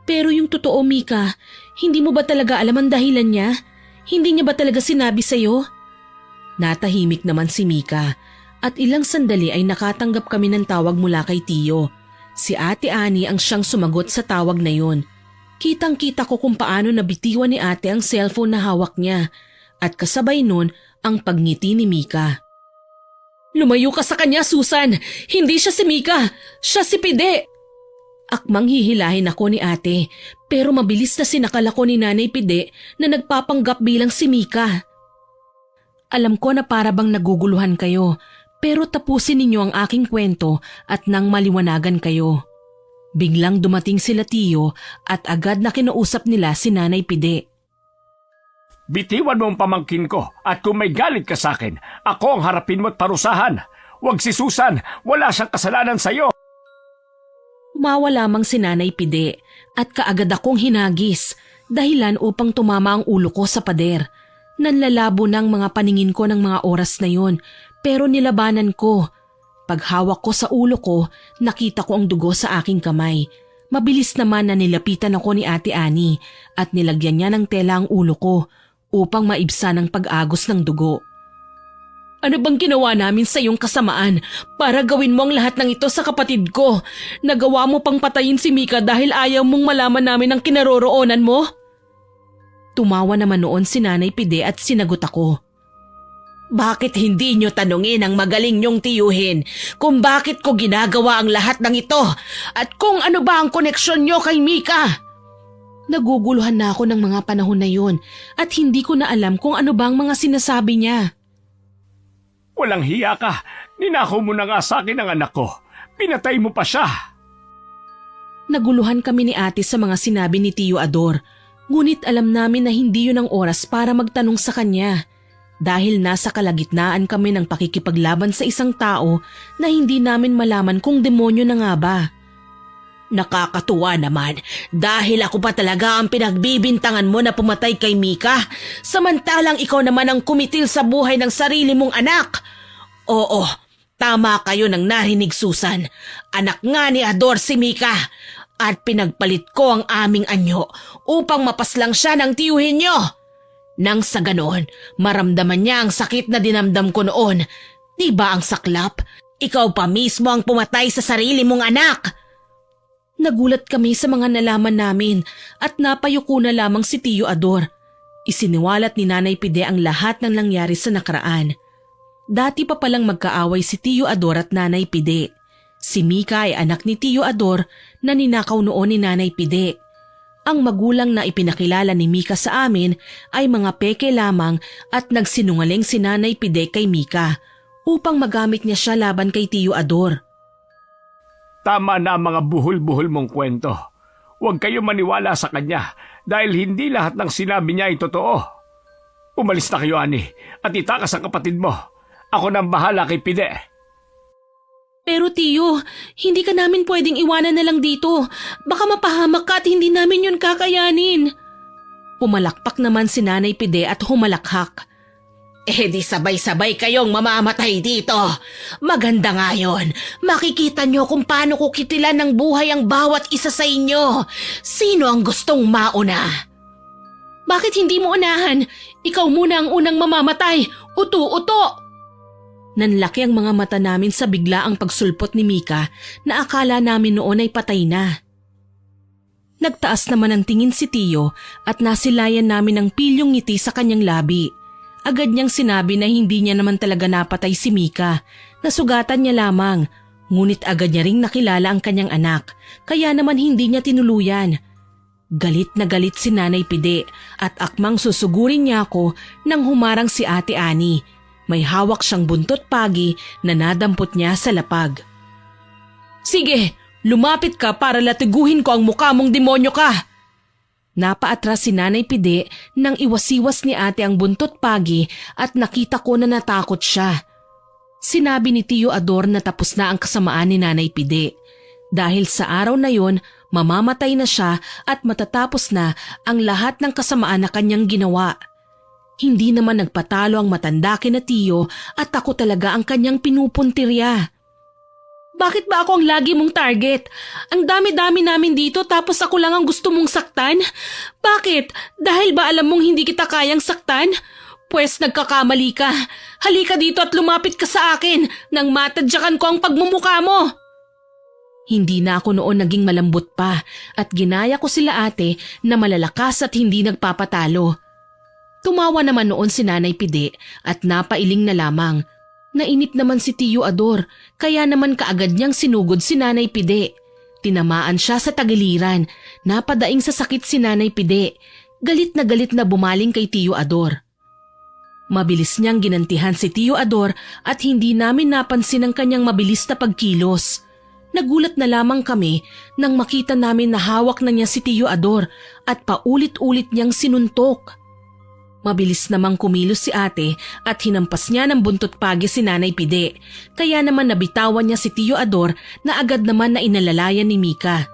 Pero yung totoo, Mika, hindi mo ba talaga alam ang dahilan niya? Hindi niya ba talaga sinabi sa'yo? Natahimik naman si Mika. At ilang sandali ay nakatanggap kami ng tawag mula kay Tiyo. Si Ate Ani ang siyang sumagot sa tawag na yun. Kitang-kita ko kung paano nabitiwan ni ate ang cellphone na hawak niya at kasabay nun ang pagngiti ni Mika. Lumayo ka sa kanya, Susan! Hindi siya si Mika! Siya si Pide! Akmang hihilahin ako ni ate pero mabilis na sinakal ako ni Nanay Pide na nagpapanggap bilang si Mika. Alam ko na para bang naguguluhan kayo. Pero tapusin ninyo ang aking kwento at nang maliwanagan kayo. Biglang dumating sila Tiyo at agad na kinausap nila si Nanay Pide. Bitiwan mo ang pamangkin ko at kung may galit ka sa akin, ako ang harapin mo at parusahan. Huwag si Susan, wala siyang kasalanan sa'yo. Umawa lamang si Nanay Pide at kaagad akong hinagis, dahilan upang tumama ang ulo ko sa pader. Nanlalabo ng mga paningin ko ng mga oras na yon. Pero nilabanan ko. Paghawak ko sa ulo ko, nakita ko ang dugo sa aking kamay. Mabilis naman na nilapitan ako ni Ate Ani at nilagyan niya ng tela ang ulo ko upang maibsan ang pag-agos ng dugo. Ano bang ginawa namin sa iyong kasamaan para gawin mo ang lahat ng ito sa kapatid ko? Nagawa mo pang patayin si Mika dahil ayaw mong malaman namin ang kinaroroonan mo? Tumawa naman noon si Nanay Pide at sinagot ako. Bakit hindi nyo tanungin ang magaling nyong tiyuhin kung bakit ko ginagawa ang lahat ng ito at kung ano ba ang koneksyon nyo kay Mika? Naguguluhan na ako ng mga panahon na yun at hindi ko na alam kung ano ba ang mga sinasabi niya. Walang hiya ka. Ninakaw mo na nga sa akin ang anak ko. Pinatay mo pa siya. Naguluhan kami ni ate sa mga sinabi ni Tiyo Ador. Ngunit alam namin na hindi yun ang oras para magtanong sa kanya. Dahil nasa kalagitnaan kami ng pakikipaglaban sa isang tao na hindi namin malaman kung demonyo na nga ba. Nakakatuwa naman dahil ako pa talaga ang pinagbibintangan mo na pumatay kay Mika samantalang ikaw naman ang kumitil sa buhay ng sarili mong anak. Oo, tama kayo nang narinig Susan. Anak nga ni Ador si Mika at pinagpalit ko ang aming anyo upang mapaslang siya ng tiyuhin niyo. Nang sa ganoon, maramdaman niya ang sakit na dinamdam ko noon. Di ba ang saklap? Ikaw pa mismo ang pumatay sa sarili mong anak. Nagulat kami sa mga nalaman namin at napayuko na lamang si Tiyo Ador. Isiniwalat ni Nanay Pide ang lahat ng nangyari sa nakaraan. Dati pa palang magkaaway si Tiyo Ador at Nanay Pide. Si Mika ay anak ni Tiyo Ador na ninakaw noon ni Nanay Pide. Ang magulang na ipinakilala ni Mika sa amin ay mga peke lamang at nagsinungaling si Nanay Pide kay Mika upang magamit niya siya laban kay Tiyo Ador. Tama na ang mga buhol-buhol mong kwento. Huwag kayo maniwala sa kanya dahil hindi lahat ng sinabi niya ay totoo. Umalis na kayo, Ani, at itakas ang kapatid mo. Ako nang bahala kay Pide. Pero Tiyo, hindi ka namin pwedeng iwanan na lang dito. Baka mapahamak ka at hindi namin yun kakayanin. Pumalakpak naman si Nanay Pide at humalakhak. Di sabay-sabay kayong mamamatay dito. Maganda nga yun. Makikita nyo kung paano ko kitilan ng buhay ang bawat isa sa inyo. Sino ang gustong mauna? Bakit hindi mo unahan? Ikaw muna ang unang mamamatay. Uto-uto! Nanlaki ang mga mata namin sa biglaang pagsulpot ni Mika na akala namin noon ay patay na. Nagtaas naman ang tingin si Tiyo at nasilayan namin ang pilyong ngiti sa kanyang labi. Agad niyang sinabi na hindi niya naman talaga napatay si Mika, nasugatan niya lamang. Ngunit agad niya ring nakilala ang kanyang anak, kaya naman hindi niya tinuluyan. Galit na galit si Nanay Pide at akmang susugurin niya ako nang humarang si Ate Ani. May hawak siyang buntot pagi na nadampot niya sa lapag. Sige, lumapit ka para latiguhin ko ang mukha mong demonyo ka! Napaatras si Nanay Pide nang iwasiwas ni ate ang buntot pagi at nakita ko na natakot siya. Sinabi ni Tiyo Ador na tapos na ang kasamaan ni Nanay Pide. Dahil sa araw na yon, mamamatay na siya at matatapos na ang lahat ng kasamaan na kanyang ginawa. Hindi naman nagpatalo ang matanda kina Tiyo at ako talaga ang kanyang pinupuntirya. Bakit ba ako ang lagi mong target? Ang dami-dami namin dito tapos ako lang ang gusto mong saktan? Bakit? Dahil ba alam mong hindi kita kayang saktan? Pwes nagkakamali ka. Halika dito at lumapit ka sa akin nang matadyakan ko ang pagmumukha mo. Hindi na ako noon naging malambot pa at ginaya ko sila ate na malalakas at hindi nagpapatalo. Tumawa naman noon si Nanay Pide at napailing na lamang. Nainip naman si Tiyo Ador kaya naman kaagad niyang sinugod si Nanay Pide. Tinamaan siya sa tagiliran. Napadaing sa sakit si Nanay Pide. Galit na bumaling kay Tiyo Ador. Mabilis niyang ginantihan si Tiyo Ador at hindi namin napansin ang kanyang mabilis na pagkilos. Nagulat na lamang kami nang makita namin na hawak na niya si Tiyo Ador at paulit-ulit niyang sinuntok. Mabilis namang kumilos si ate at hinampas niya ng buntot pagi si Nanay Pide. Kaya naman nabitawan niya si Tiyo Ador na agad naman na inalalayan ni Mika.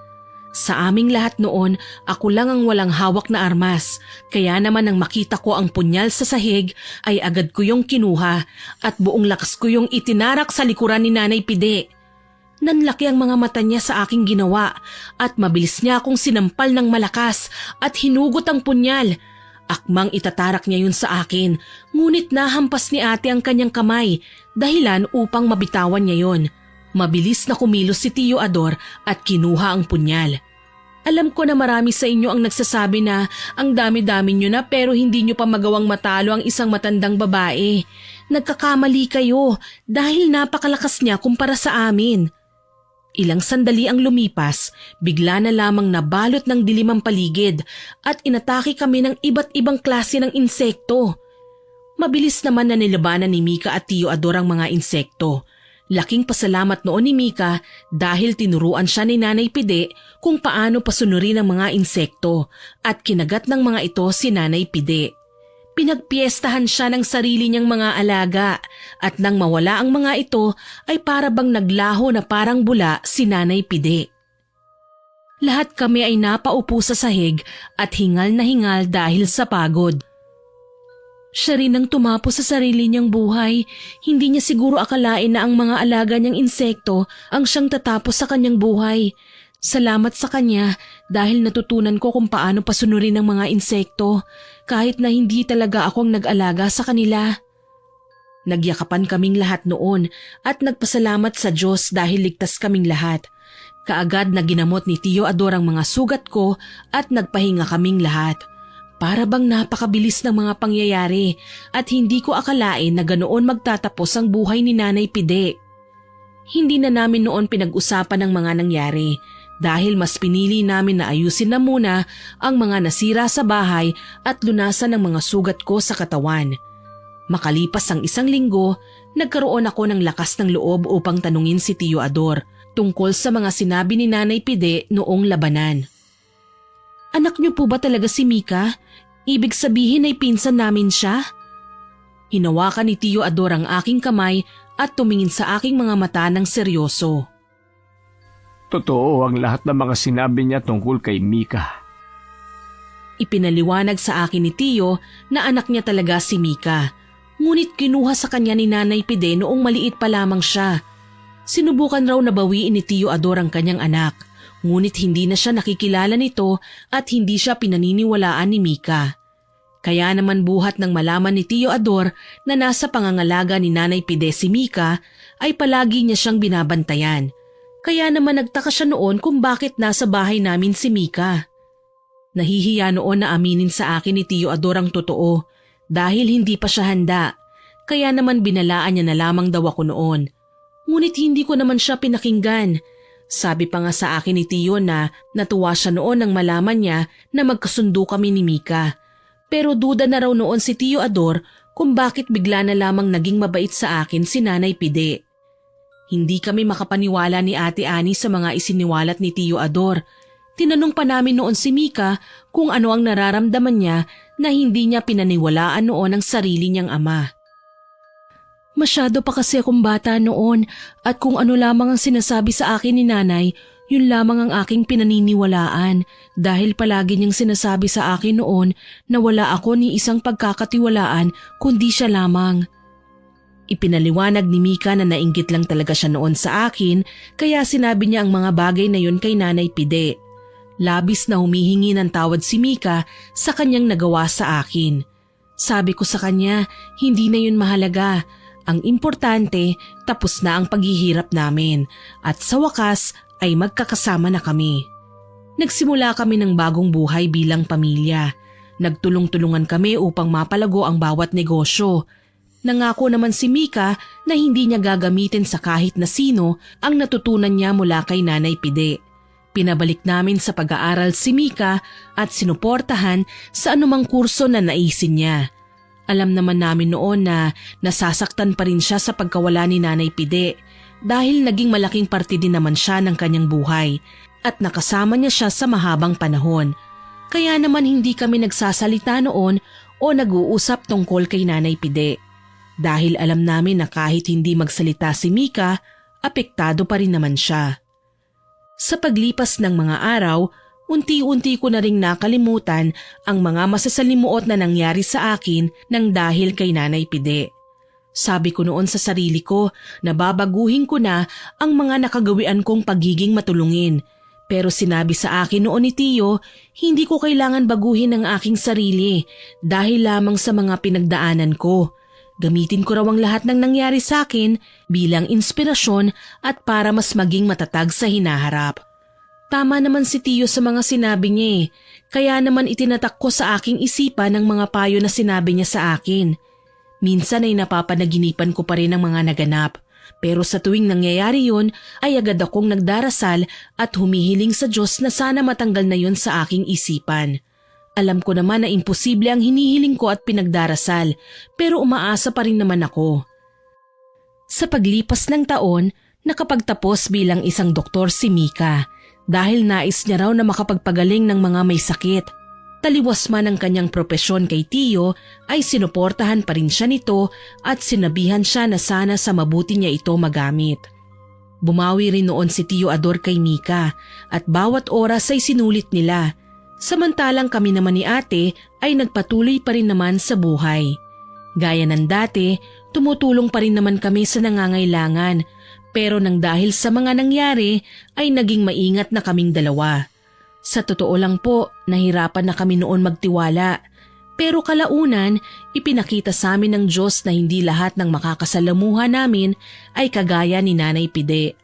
Sa aming lahat noon, ako lang ang walang hawak na armas. Kaya naman nang makita ko ang punyal sa sahig ay agad ko yung kinuha at buong lakas ko yung itinarak sa likuran ni Nanay Pide. Nanlaki ang mga mata niya sa aking ginawa at mabilis niya akong sinampal ng malakas at hinugot ang punyal. Akmang itatarak niya yun sa akin, ngunit nahampas ni ate ang kanyang kamay, dahilan upang mabitawan niya yun. Mabilis na kumilos si Tiyo Ador at kinuha ang punyal. Alam ko na marami sa inyo ang nagsasabi na ang dami-dami nyo na pero hindi nyo pa magawang matalo ang isang matandang babae. Nagkakamali kayo dahil napakalakas niya kumpara sa amin. Ilang sandali ang lumipas, bigla na lamang nabalot ng dilim ang paligid at inatake kami ng iba't ibang klase ng insekto. Mabilis naman na nilabanan ni Mika at Tiyo Ador ang mga insekto. Laking pasalamat noon ni Mika dahil tinuruan siya ni Nanay Pide kung paano pasunurin ang mga insekto at kinagat ng mga ito si Nanay Pide. Pinagpiestahan siya ng sarili niyang mga alaga at nang mawala ang mga ito ay para bang naglaho na parang bula si Nanay Pide. Lahat kami ay napaupo sa sahig at hingal na hingal dahil sa pagod. Siya rin ang tumapo sa sarili niyang buhay. Hindi niya siguro akalain na ang mga alaga niyang insekto ang siyang tatapos sa kanyang buhay. Salamat sa kanya dahil natutunan ko kung paano pasunurin ang mga insekto kahit na hindi talaga ako ang nag-alaga sa kanila. Nagyakapan kaming lahat noon at nagpasalamat sa Diyos dahil ligtas kaming lahat. Kaagad na ginamot ni Tiyo Ador ang mga sugat ko at nagpahinga kaming lahat. Para bang napakabilis ng mga pangyayari at hindi ko akalain na ganoon magtatapos ang buhay ni Nanay Pide. Hindi na namin noon pinag-usapan ang mga nangyari dahil mas pinili namin na ayusin na muna ang mga nasira sa bahay at lunasan ang mga sugat ko sa katawan. Makalipas ang 1 linggo, nagkaroon ako ng lakas ng loob upang tanungin si Tio Ador tungkol sa mga sinabi ni Nanay Pide noong labanan. Anak niyo po ba talaga si Mika? Ibig sabihin ay pinsan namin siya? Hinawakan ni Tio Ador ang aking kamay at tumingin sa aking mga mata ng seryoso. Totoo ang lahat ng mga sinabi niya tungkol kay Mika. Ipinaliwanag sa akin ni Tio na anak niya talaga si Mika. Ngunit kinuha sa kanya ni Nanay Pide noong maliit pa lamang siya. Sinubukan raw na bawiin ni Tio Ador ang kanyang anak, ngunit hindi na siya nakikilala nito at hindi siya pinaniniwalaan ni Mika. Kaya naman buhat ng malaman ni Tio Ador na nasa pangangalaga ni Nanay Pide si Mika ay palagi niya siyang binabantayan. Kaya naman nagtaka siya noon kung bakit nasa bahay namin si Mika. Nahihiya noon na aminin sa akin ni Tio Ador ang totoo dahil hindi pa siya handa. Kaya naman binalaan niya na lamang daw ako noon. Ngunit hindi ko naman siya pinakinggan. Sabi pa nga sa akin ni Tio na natuwa siya noon nang malaman niya na magkasundo kami ni Mika. Pero duda na raw noon si Tio Ador kung bakit bigla na lamang naging mabait sa akin si Nanay Pide. Hindi kami makapaniwala ni Ate Ani sa mga isiniwalat ni Tio Ador. Tinanong pa namin noon si Mika kung ano ang nararamdaman niya na hindi niya pinaniwalaan noon ang sarili niyang ama. Masyado pa kasi akong bata noon at kung ano lamang ang sinasabi sa akin ni Nanay, yun lamang ang aking pinaniniwalaan dahil palagi niyang sinasabi sa akin noon na wala ako ni isang pagkakatiwalaan kundi siya lamang. Ipinaliwanag ni Mika na nainggit lang talaga siya noon sa akin kaya sinabi niya ang mga bagay na yun kay Nanay Pide. Labis na humihingi ng tawad si Mika sa kanyang nagawa sa akin. Sabi ko sa kanya, hindi na yun mahalaga. Ang importante, tapos na ang paghihirap namin at sa wakas ay magkakasama na kami. Nagsimula kami ng bagong buhay bilang pamilya. Nagtulong-tulungan kami upang mapalago ang bawat negosyo. Nangako naman si Mika na hindi niya gagamitin sa kahit na sino ang natutunan niya mula kay Nanay Pide. Pinabalik namin sa pag-aaral si Mika at sinuportahan sa anumang kurso na naisin niya. Alam naman namin noon na nasasaktan pa rin siya sa pagkawala ni Nanay Pide dahil naging malaking parte din naman siya ng kanyang buhay at nakasama niya siya sa mahabang panahon. Kaya naman hindi kami nagsasalita noon o nag-uusap tungkol kay Nanay Pide. Dahil alam namin na kahit hindi magsalita si Mika, apektado pa rin naman siya. Sa paglipas ng mga araw, unti-unti ko na ring nakalimutan ang mga masasalimuot na nangyari sa akin nang dahil kay Nanay Pide. Sabi ko noon sa sarili ko na babaguhin ko na ang mga nakagawian kong pagiging matulungin. Pero sinabi sa akin noon ni Tio, hindi ko kailangan baguhin ang aking sarili dahil lamang sa mga pinagdaanan ko. Gamitin ko raw ang lahat ng nangyari sa akin bilang inspirasyon at para mas maging matatag sa hinaharap. Tama naman si Tio sa mga sinabi niya kaya naman itinatak ko sa aking isipan ang mga payo na sinabi niya sa akin. Minsan ay napapanaginipan ko pa rin ang mga naganap, pero sa tuwing nangyayari yun ay agad akong nagdarasal at humihiling sa Diyos na sana matanggal na yun sa aking isipan. Alam ko naman na imposible ang hinihiling ko at pinagdarasal, pero umaasa pa rin naman ako. Sa paglipas ng taon, nakapagtapos bilang isang doktor si Mika dahil nais niya raw na makapagpagaling ng mga may sakit. Taliwas man ang kanyang propesyon kay Tio ay sinuportahan pa rin siya nito at sinabihan siya na sana sa mabuti niya ito magamit. Bumawi rin noon si Tio Ador kay Mika at bawat oras ay sinulit nila. Samantalang kami naman ni ate ay nagpatuloy pa rin naman sa buhay. Gaya ng dati, tumutulong pa rin naman kami sa nangangailangan pero nang dahil sa mga nangyari ay naging maingat na kaming dalawa. Sa totoo lang po, nahirapan na kami noon magtiwala. Pero kalaunan, ipinakita sa amin ng Diyos na hindi lahat ng makakasalamuha namin ay kagaya ni Nanay Pide.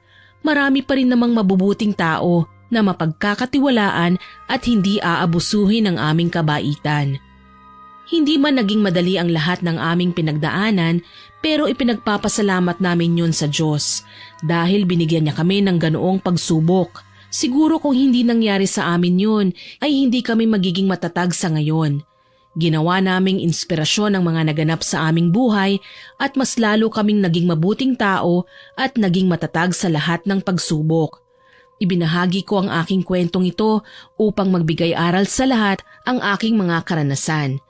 Marami pa rin namang mabubuting tao na mapagkakatiwalaan at hindi aabusuhin ang aming kabaitan. Hindi man naging madali ang lahat ng aming pinagdaanan pero ipinagpapasalamat namin yun sa Diyos dahil binigyan niya kami ng ganoong pagsubok Siguro kung hindi nangyari sa amin yun, ay hindi kami magiging matatag sa ngayon. Ginawa naming inspirasyon ang mga naganap sa aming buhay at mas lalo kaming naging mabuting tao at naging matatag sa lahat ng pagsubok. Ibinahagi ko ang aking kwentong ito upang magbigay aral sa lahat ang aking mga karanasan.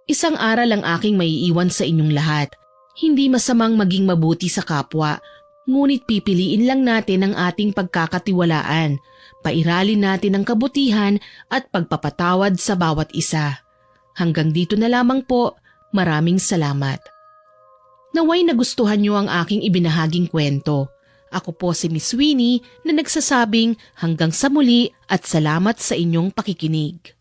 Isang aral ang aking maiiwan sa inyong lahat. Hindi masamang maging mabuti sa kapwa, ngunit pipiliin lang natin ang ating pagkakatiwalaan. Pairalin natin ang kabutihan at pagpapatawad sa bawat isa. Hanggang dito na lamang po, maraming salamat. Naway nagustuhan niyo ang aking ibinahaging kwento. Ako po si Miss Winnie na nagsasabing hanggang sa muli at salamat sa inyong pakikinig.